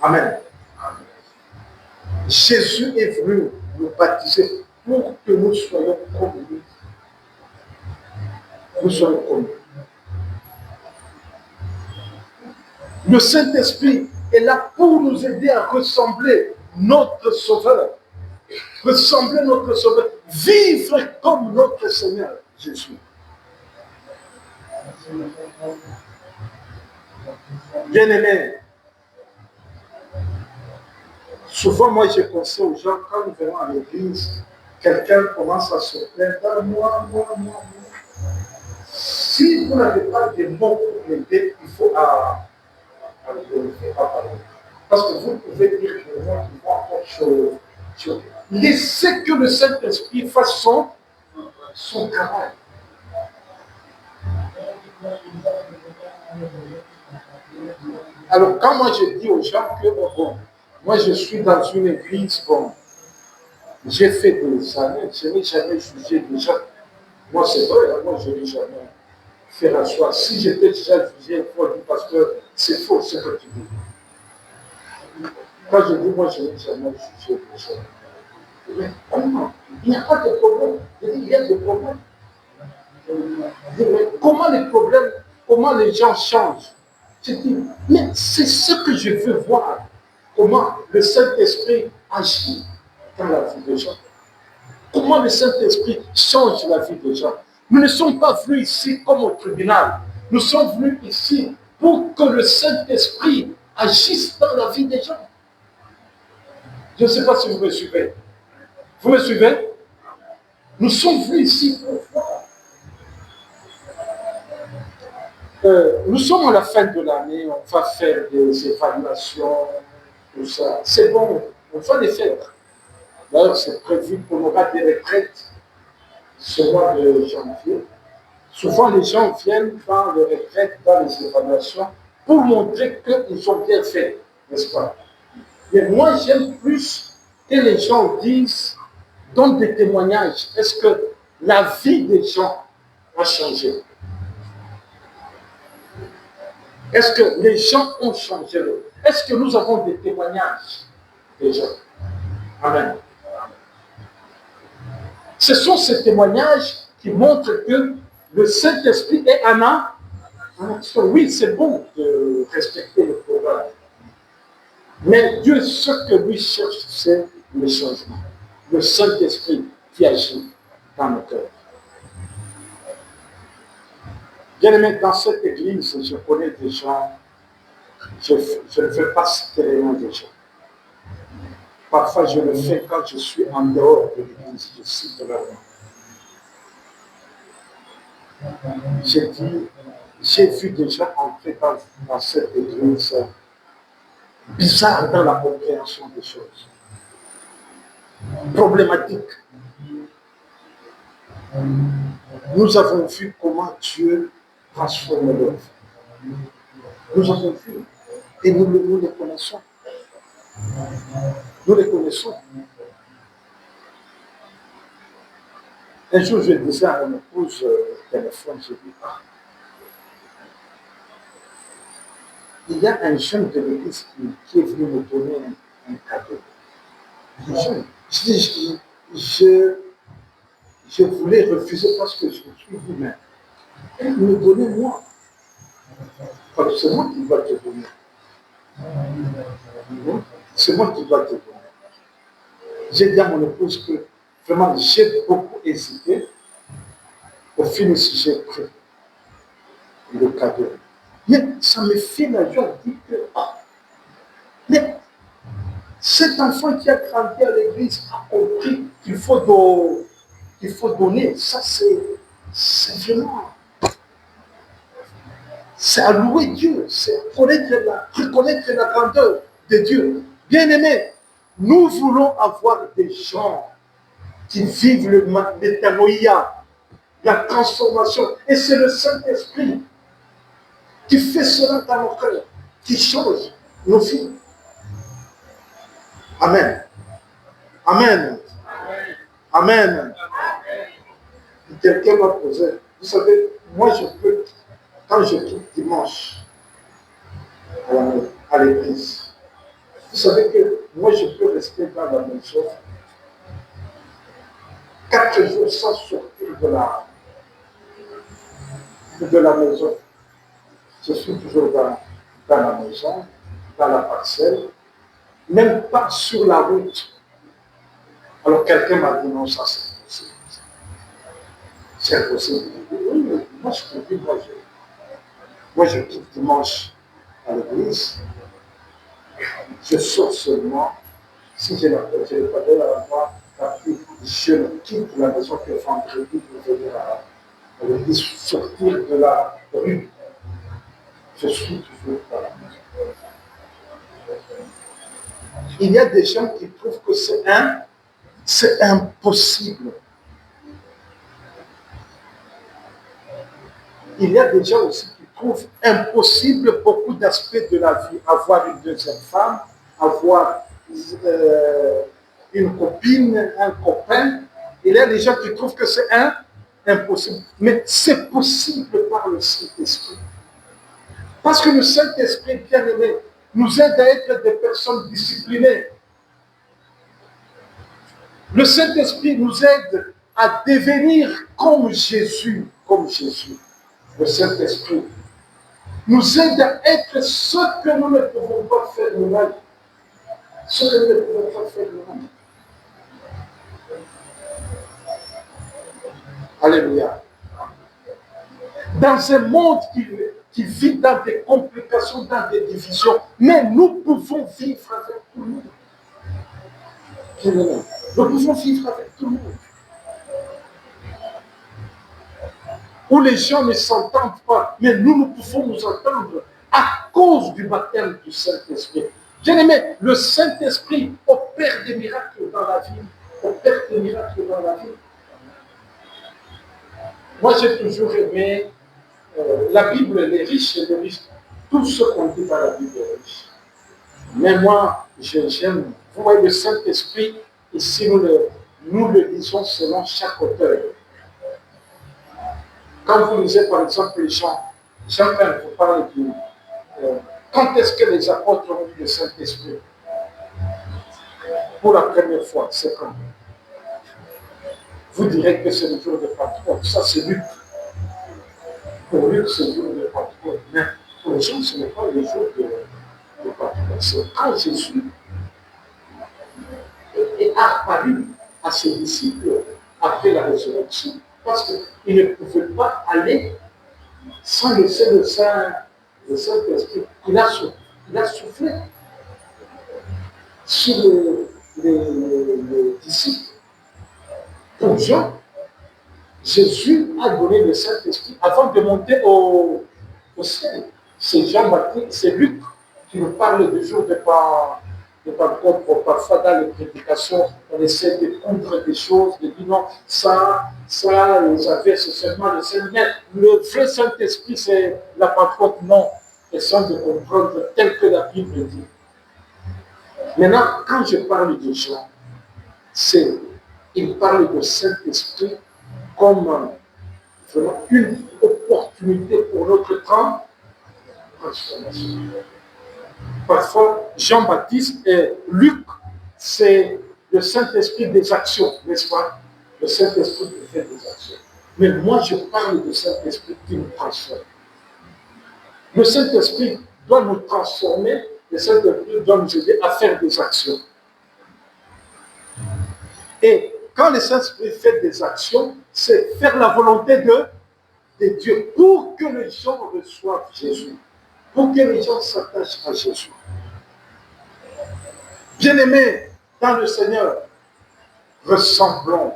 Amen. Jésus est venu nous baptiser pour que nous soyons comme lui. Nous soyons comme lui. Le Saint-Esprit est là pour nous aider à ressembler notre Sauveur. Ressembler notre Sauveur. Vivre comme notre Seigneur Jésus. Bien-aimés, souvent moi je conseille aux gens, quand nous venons à l'église, quelqu'un commence à se plaindre, moi. Si vous n'avez pas de mots pour l'aider, il faut parce que vous pouvez dire que les gens qui vont encore chose. Laissez que le Saint-Esprit fasse son travail. Alors quand moi je dis aux gens que moi je suis dans une église, j'ai fait des années, je n'ai jamais jugé des gens. Moi c'est vrai, moi je n'ai jamais fait la choix. Si j'étais déjà jugé, il faut dire parce que c'est faux ce que tu dis. Quand je dis moi je n'ai jamais jugé des gens. Mais comment? Il n'y a pas de problème. Il y a des problèmes. Mais comment les gens changent? Je dis, mais c'est ce que je veux voir. Comment le Saint-Esprit agit dans la vie des gens. Comment le Saint-Esprit change la vie des gens. Nous ne sommes pas venus ici comme au tribunal. Nous sommes venus ici pour que le Saint-Esprit agisse dans la vie des gens. Je ne sais pas si vous me suivez. Vous me suivez? Nous sommes venus ici pour voir. Nous sommes à la fin de l'année, on va faire des évaluations, tout ça. C'est bon, on va les faire. D'ailleurs, c'est prévu qu'on aura des retraites ce mois de janvier. Souvent, les gens viennent faire les retraites dans les évaluations pour montrer qu'ils ont bien fait, n'est-ce pas? Mais moi, j'aime plus que les gens donnent des témoignages. Est-ce que la vie des gens a changé? Est-ce que les gens ont changé? Est-ce que nous avons des témoignages des gens? Amen. Ce sont ces témoignages qui montrent que le Saint-Esprit est en action. Oui, c'est bon de respecter le programme. Mais Dieu, ce que lui cherche, c'est le changement. Le Saint-Esprit qui agit dans nos cœurs. Bien aimé, dans cette église, je connais des gens, je ne fais pas citer les noms des gens. Parfois, je le fais quand je suis en dehors de l'église, je cite leur nom. J'ai vu des gens entrer dans cette église bizarre dans la compréhension des choses, problématique. Nous avons vu comment Dieu transforme l'œuvre. Nous avons vu et nous les connaissons. Nous les connaissons. Un jour, je disais à mon épouse au téléphone, je dis, il y a un jeune de l'église qui est venu me donner un cadeau. Un jeune. Je voulais refuser parce que je me suis dit, mais me donnez moi. Parce que c'est moi qui dois te donner. C'est moi qui dois te donner. J'ai dit à mon épouse que vraiment j'ai beaucoup hésité. Au final, j'ai pris le cadeau. Mais ça me fait la joie de dire que mais cet enfant qui a grandi à l'église a compris qu'il faut donner. Ça, c'est vraiment. C'est à louer Dieu, c'est reconnaître la grandeur de Dieu. Bien aimé, nous voulons avoir des gens qui vivent le métanoïa, la transformation. Et c'est le Saint-Esprit qui fait cela dans nos cœurs, qui change nos vies. Amen. Amen. Amen. Quelqu'un m'a posé, vous savez, moi je peux, quand je quitte dimanche à l'église, vous savez que moi je peux rester dans la maison 4 jours sans sortir de la maison. Je suis toujours dans la maison, dans la parcelle, même pas sur la route. Alors quelqu'un m'a dit non, ça c'est impossible. C'est impossible. Oui, moi je peux dire, moi je quitte dimanche à l'église, je sors seulement, si j'ai pas de la voix, je quitte la maison que vendredi pour venir à l'église, sortir de la rue. Je suis toujours dans la maison. Il y a des gens qui trouvent que c'est impossible. Il y a des gens aussi qui trouvent impossible beaucoup d'aspects de la vie. Avoir une deuxième femme, avoir une copine, un copain. Il y a des gens qui trouvent que c'est impossible. Mais c'est possible par le Saint-Esprit. Parce que le Saint-Esprit, bien aimé, nous aide à être des personnes disciplinées. Le Saint-Esprit nous aide à devenir comme Jésus. Le Saint-Esprit nous aide à être ce que nous ne pouvons pas faire nous-mêmes. Ce que nous ne pouvons pas faire nous-mêmes. Alléluia. Dans un monde qui vit dans des complications, dans des divisions, mais nous pouvons vivre avec tout le monde. Nous pouvons vivre avec tout le monde. Où les gens ne s'entendent pas, mais nous pouvons nous entendre à cause du baptême du Saint-Esprit. Bien aimé, le Saint-Esprit opère des miracles dans la vie. Moi, j'ai toujours aimé la Bible, elle est riche, tout ce qu'on dit dans la Bible est riche. Mais moi, j'aime, vous voyez, le Saint-Esprit, ici, nous le lisons selon chaque auteur. Quand vous lisez, par exemple, Jean vous parle du... quand est-ce que les apôtres ont eu le Saint-Esprit? Pour la première fois, c'est quand? Vous direz que c'est le jour de Pentecôte. Ça, c'est Luc. Pour Luc, c'est le jour de Pentecôte. Mais pour les gens, ce n'est pas le jour de Pentecôte. C'est quand Jésus est apparu à ses disciples après la résurrection. Parce qu'ils ne pouvaient pas aller sans laisser le Saint-Esprit. Il a soufflé sur les disciples. Pour Jean, Jésus a donné le Saint-Esprit avant de monter au ciel. C'est Jean-Baptiste, c'est Luc qui nous parle du jour de Pentecôte. Parfois dans les prédications, on essaie de prendre des choses, de dire non, ça, c'est seulement le Seigneur. Le vrai Saint-Esprit, c'est la Pentecôte. Non, essayons de comprendre tel que la Bible dit. Maintenant, quand je parle de Jean, il parle de Saint-Esprit comme vraiment une opportunité pour notre transformation. Parfois, Jean-Baptiste et Luc, c'est le Saint-Esprit des actions, n'est-ce pas? Le Saint-Esprit qui fait des actions. Mais moi, je parle du Saint-Esprit qui nous transforme. Le Saint-Esprit doit nous transformer, le Saint-Esprit doit nous aider à faire des actions. Et quand le Saint-Esprit fait des actions, c'est faire la volonté de Dieu pour que les gens reçoivent Jésus, pour que les gens s'attachent à Jésus. Bien-aimés dans le Seigneur, ressemblons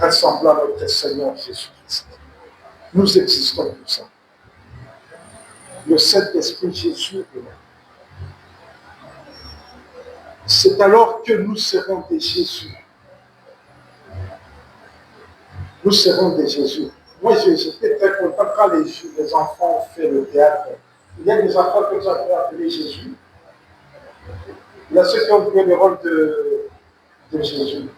à notre Seigneur Jésus-Christ. Nous existons pour ça. Le Saint-Esprit Jésus est là. C'est alors que nous serons des Jésus. Nous serons des Jésus. Moi, j'étais très content quand les enfants ont fait le théâtre. Il y a des enfants que j'avais appelés Jésus. Il y a ceux qui ont joué le rôle de Jésus.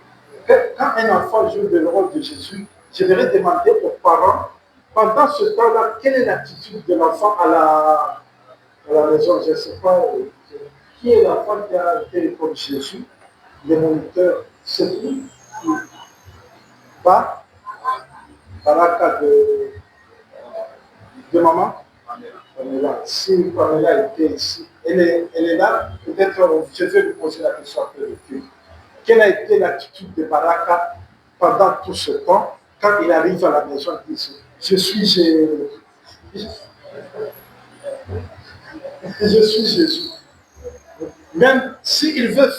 Quand un enfant joue le rôle de Jésus, je devrais demander aux parents, pendant ce temps-là, quelle est l'attitude de l'enfant à la maison. Je ne sais pas qui est l'enfant qui a été comme Jésus. Le moniteur, c'est qui? Pas Baraka de maman. Pamela. Si Pamela était ici, elle est là, peut-être je vais lui poser la question après le film. Quelle a été l'attitude de Baraka pendant tout ce temps, quand il arrive à la maison, il dit, je suis Jésus. Même s'il veut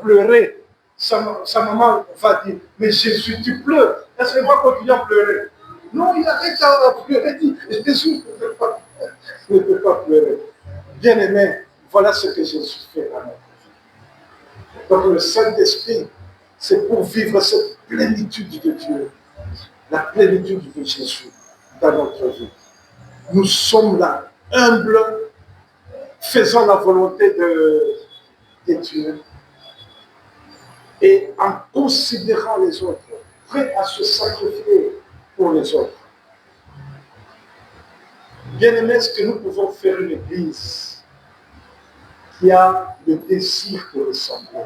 pleurer, sa maman va dire, mais Jésus, tu pleures. Est-ce qu'il va continuer à pleurer? Non, il arrête à pleurer. Il dit, Jésus ne peut pas pleurer. Bien-aimé, voilà ce que Jésus fait dans notre vie. Donc le Saint-Esprit, c'est pour vivre cette plénitude de Dieu, la plénitude de Jésus dans notre vie. Nous sommes là, humbles, faisant la volonté de Dieu et en considérant les autres, prêts à se sacrifier pour les autres. Bien-aimés, est-ce que nous pouvons faire une église qui a le désir de ressembler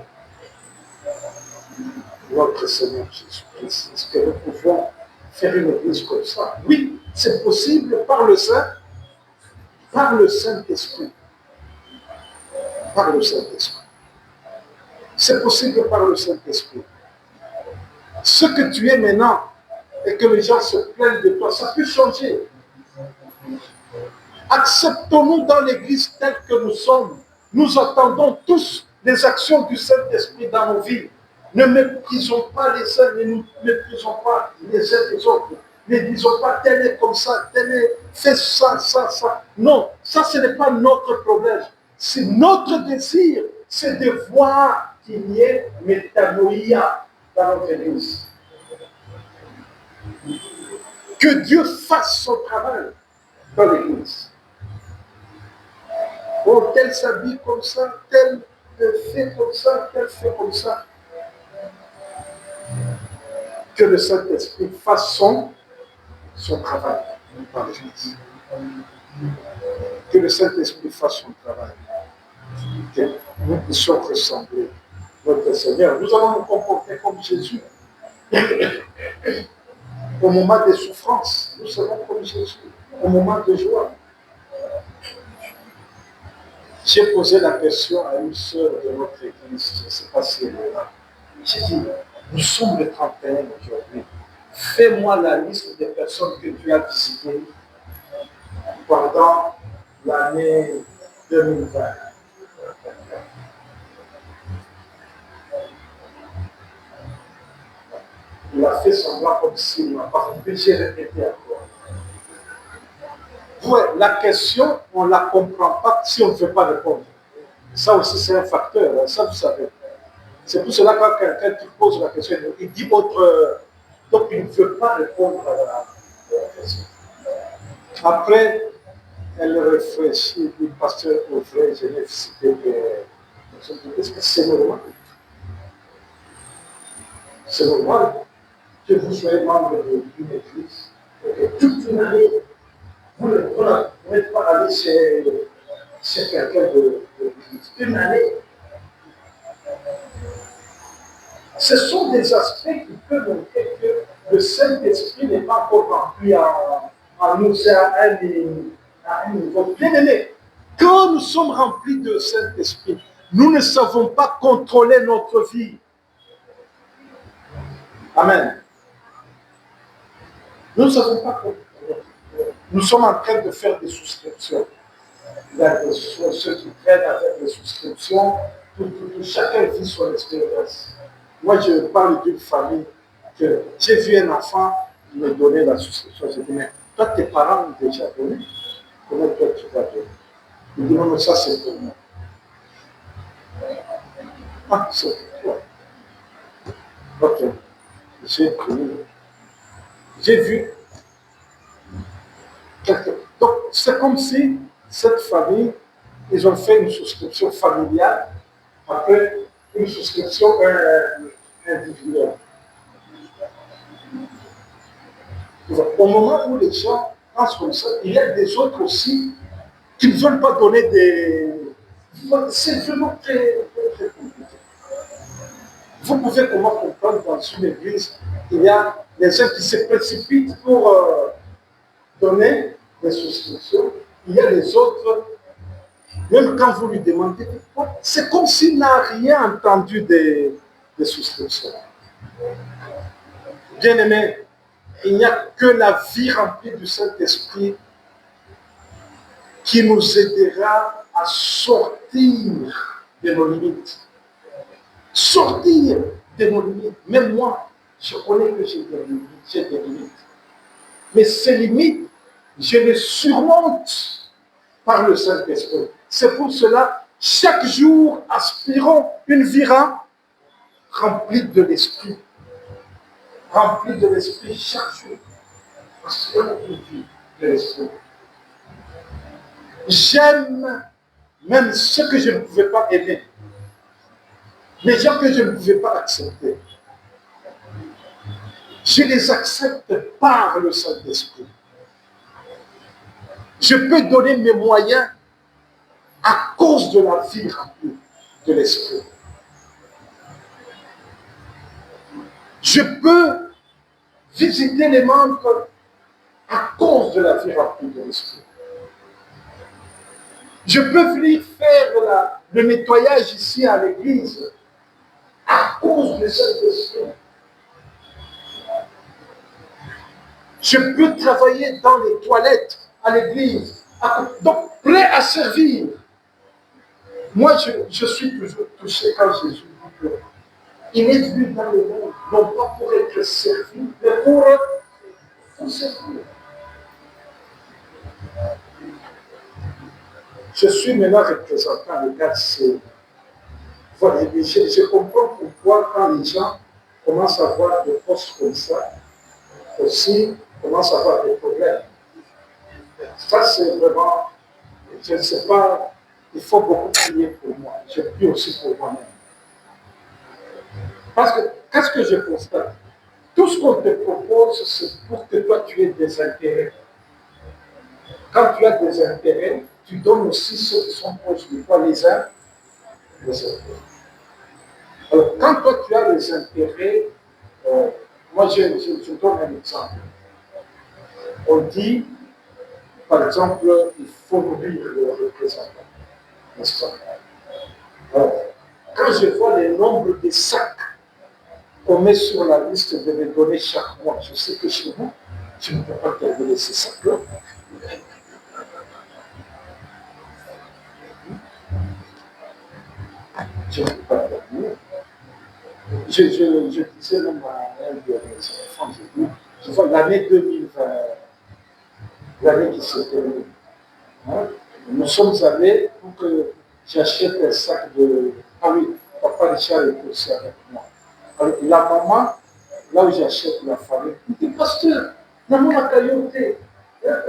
notre Seigneur Jésus-Christ? Est-ce que nous pouvons faire une église comme ça? Oui, c'est possible par le Saint-Esprit. Par le Saint-Esprit. C'est possible par le Saint-Esprit. Ce que tu es maintenant et que les gens se plaignent de toi, ça peut changer. Acceptons-nous dans l'église telle que nous sommes. Nous attendons tous les actions du Saint-Esprit dans nos vies. Ne méprisons pas les uns, ne nous méprisons pas les uns les autres. Ne disons pas tel est comme ça, tel est fait ça. Non, ça ce n'est pas notre problème. C'est notre désir, c'est de voir qu'il y ait métanoïa dans notre église. Que Dieu fasse son travail dans l'église. Oh, tel s'habille comme ça, tel fait comme ça, tel fait comme ça. Que le Saint-Esprit fasse son travail dans l'église. Que le Saint-Esprit fasse son travail. Que nous puissions ressembler notre Seigneur. Nous allons nous comporter comme Jésus. Au moment des souffrances, nous serons comme Jésus. Au moment de joie. J'ai posé la question à une sœur de notre église, je ne sais pas si elle est là. J'ai dit, nous sommes le 31 aujourd'hui. fais-moi la liste des personnes que tu as visitées pendant l'année 2020. Il a fait semblant comme s'il m'a pas compris, j'ai répété encore. Ouais, la question, on ne la comprend pas si on ne veut pas répondre. Ça aussi, c'est un facteur, hein, ça vous savez. C'est pour cela que quand quelqu'un te pose la question, il dit autre. Donc, il ne veut pas répondre à la question. Après, elle réfléchit, dit pasteur Audrey, je l'ai cité est-ce que c'est normal? C'est normal que vous soyez membre d'une église et que toute une année, vous n'êtes pas allé chez quelqu'un de l'église. Une année. Ce sont des aspects qui peuvent montrer que le Saint-Esprit n'est pas encore rempli en nous à un niveau bien aimé. Quand nous sommes remplis de Saint-Esprit, nous ne savons pas contrôler notre vie. Amen. Nous ne savons pas contrôler. Nous sommes en train de faire des souscriptions. Il y a ceux qui prennent avec les souscriptions, chacun vit son expérience. Moi, je parle d'une famille que j'ai vu un enfant me donner la souscription. Je dis, mais toi, tes parents ont déjà donné. Comment toi, tu vas donner? Il dit, non, mais ça, c'est pour moi. Ah, c'est pour toi. Ok. J'ai vu. Donc, c'est comme si cette famille, ils ont fait une souscription familiale, après une souscription individuelle. Au moment où les gens pensent comme ça, il y a des autres aussi qui ne veulent pas donner des... C'est vraiment très compliqué. Vous pouvez comment comprendre dans une église, il y a des gens qui se précipitent pour donner des souscriptions. Il y a les autres, même quand vous lui demandez, c'est comme s'il n'a rien entendu des souscriptions. Bien aimé, il n'y a que la vie remplie du Saint-Esprit qui nous aidera à sortir de nos limites. Sortir de nos limites. Même moi, je connais que j'ai des limites. Mais ces limites, je les surmonte par le Saint-Esprit. C'est pour cela, chaque jour, aspirons une vie remplie de l'Esprit. Remplie de l'Esprit chaque jour. Aspirons une vie de l'Esprit. J'aime même ce que je ne pouvais pas aimer. Les gens que je ne pouvais pas accepter. Je les accepte par le Saint-Esprit. Je peux donner mes moyens à cause de la vie remplie de l'Esprit. Je peux visiter les membres à cause de la vie remplie de l'Esprit. Je peux venir faire le nettoyage ici à l'église à cause de Saint-Esprit. Je peux travailler dans les toilettes à l'église, donc prêt à servir. Moi, je suis toujours touché quand Jésus dit qu'il est venu dans le monde, non pas pour être servi, mais pour servir. Je suis maintenant représentant de GATC. Voilà, je comprends pourquoi quand les gens commencent à avoir des postes comme ça, aussi commencent à avoir des problèmes. Ça, c'est vraiment, je ne sais pas, il faut beaucoup prier pour moi. Je prie aussi pour moi-même. Parce que, qu'est-ce que je constate? Tout ce qu'on te propose, c'est pour que toi, tu aies des intérêts. Quand tu as des intérêts, tu donnes aussi ceux qui sont proches de toi, les uns, les autres. Alors, quand toi, tu as des intérêts, moi, je donne un exemple. On dit, par exemple, il faut nourrir le représentant. N'est-ce pas? Alors, quand je vois le nombre de sacs qu'on met sur la liste de les donner chaque mois. Je sais que chez vous, tu ne peux pas te laisser ça. Je ne peux pas terminer. Je disais même à un de mes enfants, je vois l'année 2020, l'année qui s'est terminée. Hein? Nous sommes allés pour que j'achète un sac de... Ah oui, papa Richard est aussi avec moi. Alors, la maman, là où j'achète la farine, il dit, pasteur, la maman a cailloté. Qu'est-ce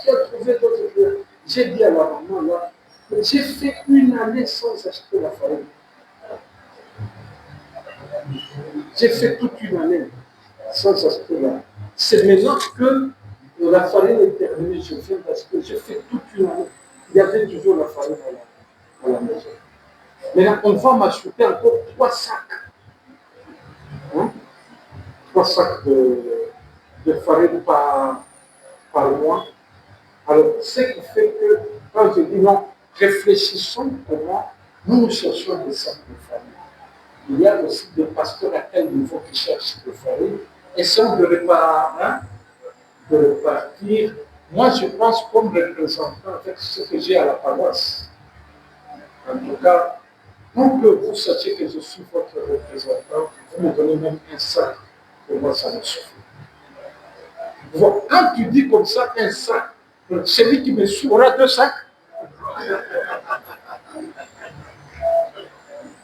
qu'il a trouvé d'autre chose? J'ai dit à la maman, là, j'ai fait une année sans acheter la farine. J'ai fait toute une année sans acheter la farine. C'est maintenant que la farine est terminée, je viens d'acheter, j'ai fait toute une année. Il y avait toujours la farine à la maison. Maintenant, on va m'acheter encore 3 sacs. Hein? 3 sacs de farine par mois. Alors, ce qui fait que, quand je dis non, réfléchissons comment nous cherchons des sacs de farine. Il y a aussi des pasteurs à quel niveau qui cherchent des farine. Essayons de repartir. Moi, je pense comme représentant avec ce que j'ai à la paroisse. En tout cas, pour que vous sachiez que je suis votre représentant, vous me donnez même un sac. Pour moi, ça me suffit. Bon, quand tu dis comme ça, un sac, celui qui me suit aura 2 sacs.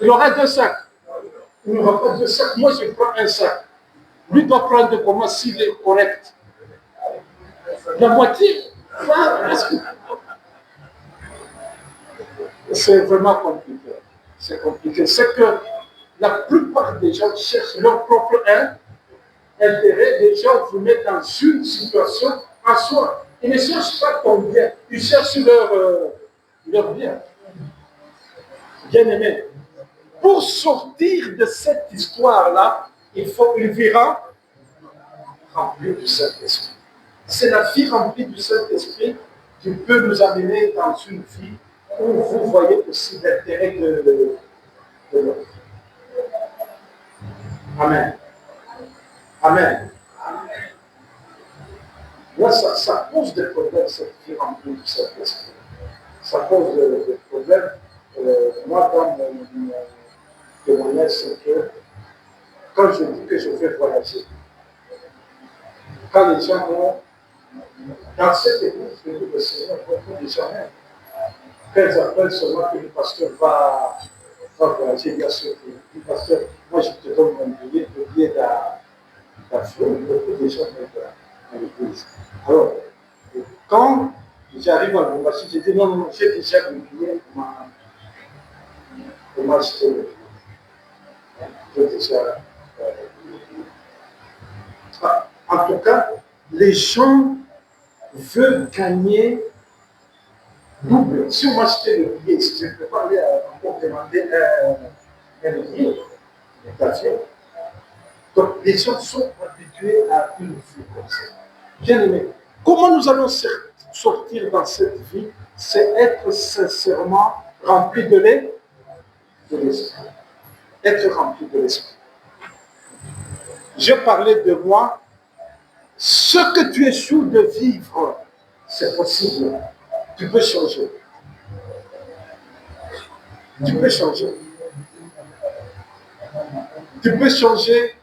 Il aura 2 sacs. Il n'aura pas 2 sacs. Moi, je prends un sac. Lui doit prendre comment s'il est correct. La moitié. C'est vraiment compliqué. C'est compliqué. C'est que la plupart des gens cherchent leur propre intérêt. Les gens vous mettent dans une situation en soi. Ils ne cherchent pas ton bien. Ils cherchent leur bien. Bien aimé. Pour sortir de cette histoire-là, il faut une vie remplie du Saint-Esprit. C'est la vie remplie du Saint-Esprit qui peut nous amener dans une vie où vous voyez aussi l'intérêt de l'autre. Amen. Amen. Là, ça pose des problèmes, cette vie remplie du Saint-Esprit. Ça pose des problèmes. Moi, dans mon témoignage, c'est que quand je dis que je vais voyager, quand les gens vont dans cette église, le Seigneur, beaucoup de gens même, quand ils appellent seulement que le pasteur va voyager, bien sûr, le pasteur, moi je te donne mon billet, le billet d'avion, beaucoup de gens viennent à l'église. Alors, quand j'arrive à Lubumbashi, je dis non, j'ai déjà le billet pour m'acheter le billet. J'ai déjà en tout cas, les gens veulent gagner double. Si on m'achetait le billet, si je ne peux pas aller encore demander un billet d'avion. Donc, les gens sont habitués à une vie comme ça. Bien aimé, comment nous allons sortir dans cette vie? C'est être sincèrement rempli de l'esprit. Être rempli de l'esprit. Je parlais de moi. Ce que tu es sûr de vivre, c'est possible. Tu peux changer. Tu peux changer. Tu peux changer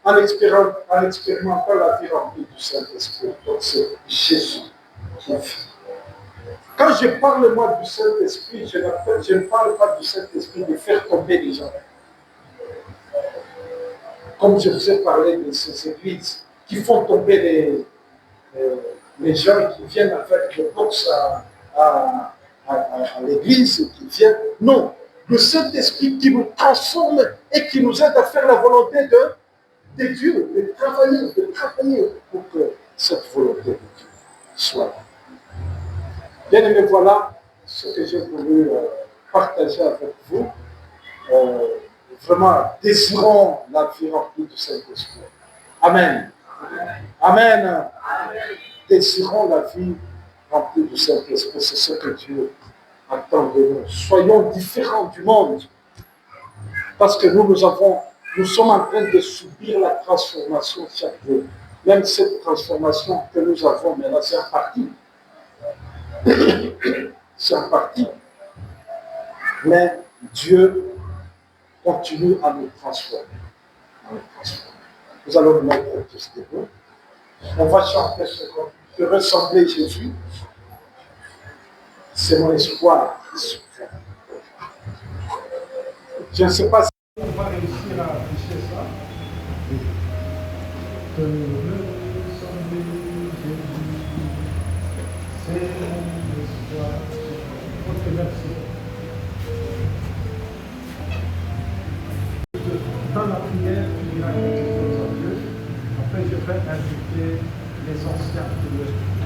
en expérimentant la vie remplie du Saint-Esprit. Donc c'est Jésus qui vit. Quand je parle moi du Saint-Esprit, je ne parle pas du Saint-Esprit de faire tomber les gens. Comme je vous ai parlé de ces églises qui font tomber les gens qui viennent avec le box à l'église, qui viennent. Non, le Saint-Esprit qui nous transforme et qui nous aide à faire la volonté de Dieu, de travailler pour que cette volonté de Dieu soit. Bien aimé, voilà ce que j'ai voulu partager avec vous. Vraiment, désirons la vie remplie du Saint-Esprit. Amen. Amen. Amen. Désirons la vie remplie du Saint-Esprit. C'est ce que Dieu attend de nous. Soyons différents du monde. Parce que nous sommes en train de subir la transformation chaque jour. Même cette transformation que nous avons maintenant, c'est en partie. C'est en partie. Mais Dieu continue à nous transformer. Nous allons nous mettre tous debout. On va chanter ce qu'on peut ressembler Jésus. C'est mon espoir. Je ne sais pas si on va réussir à afficher ça. Te ressembler Jésus. C'est mon espoir. Ok, merci. Dans la prière, tu diras quelque chose à Dieu. Après, je vais inviter les anciens de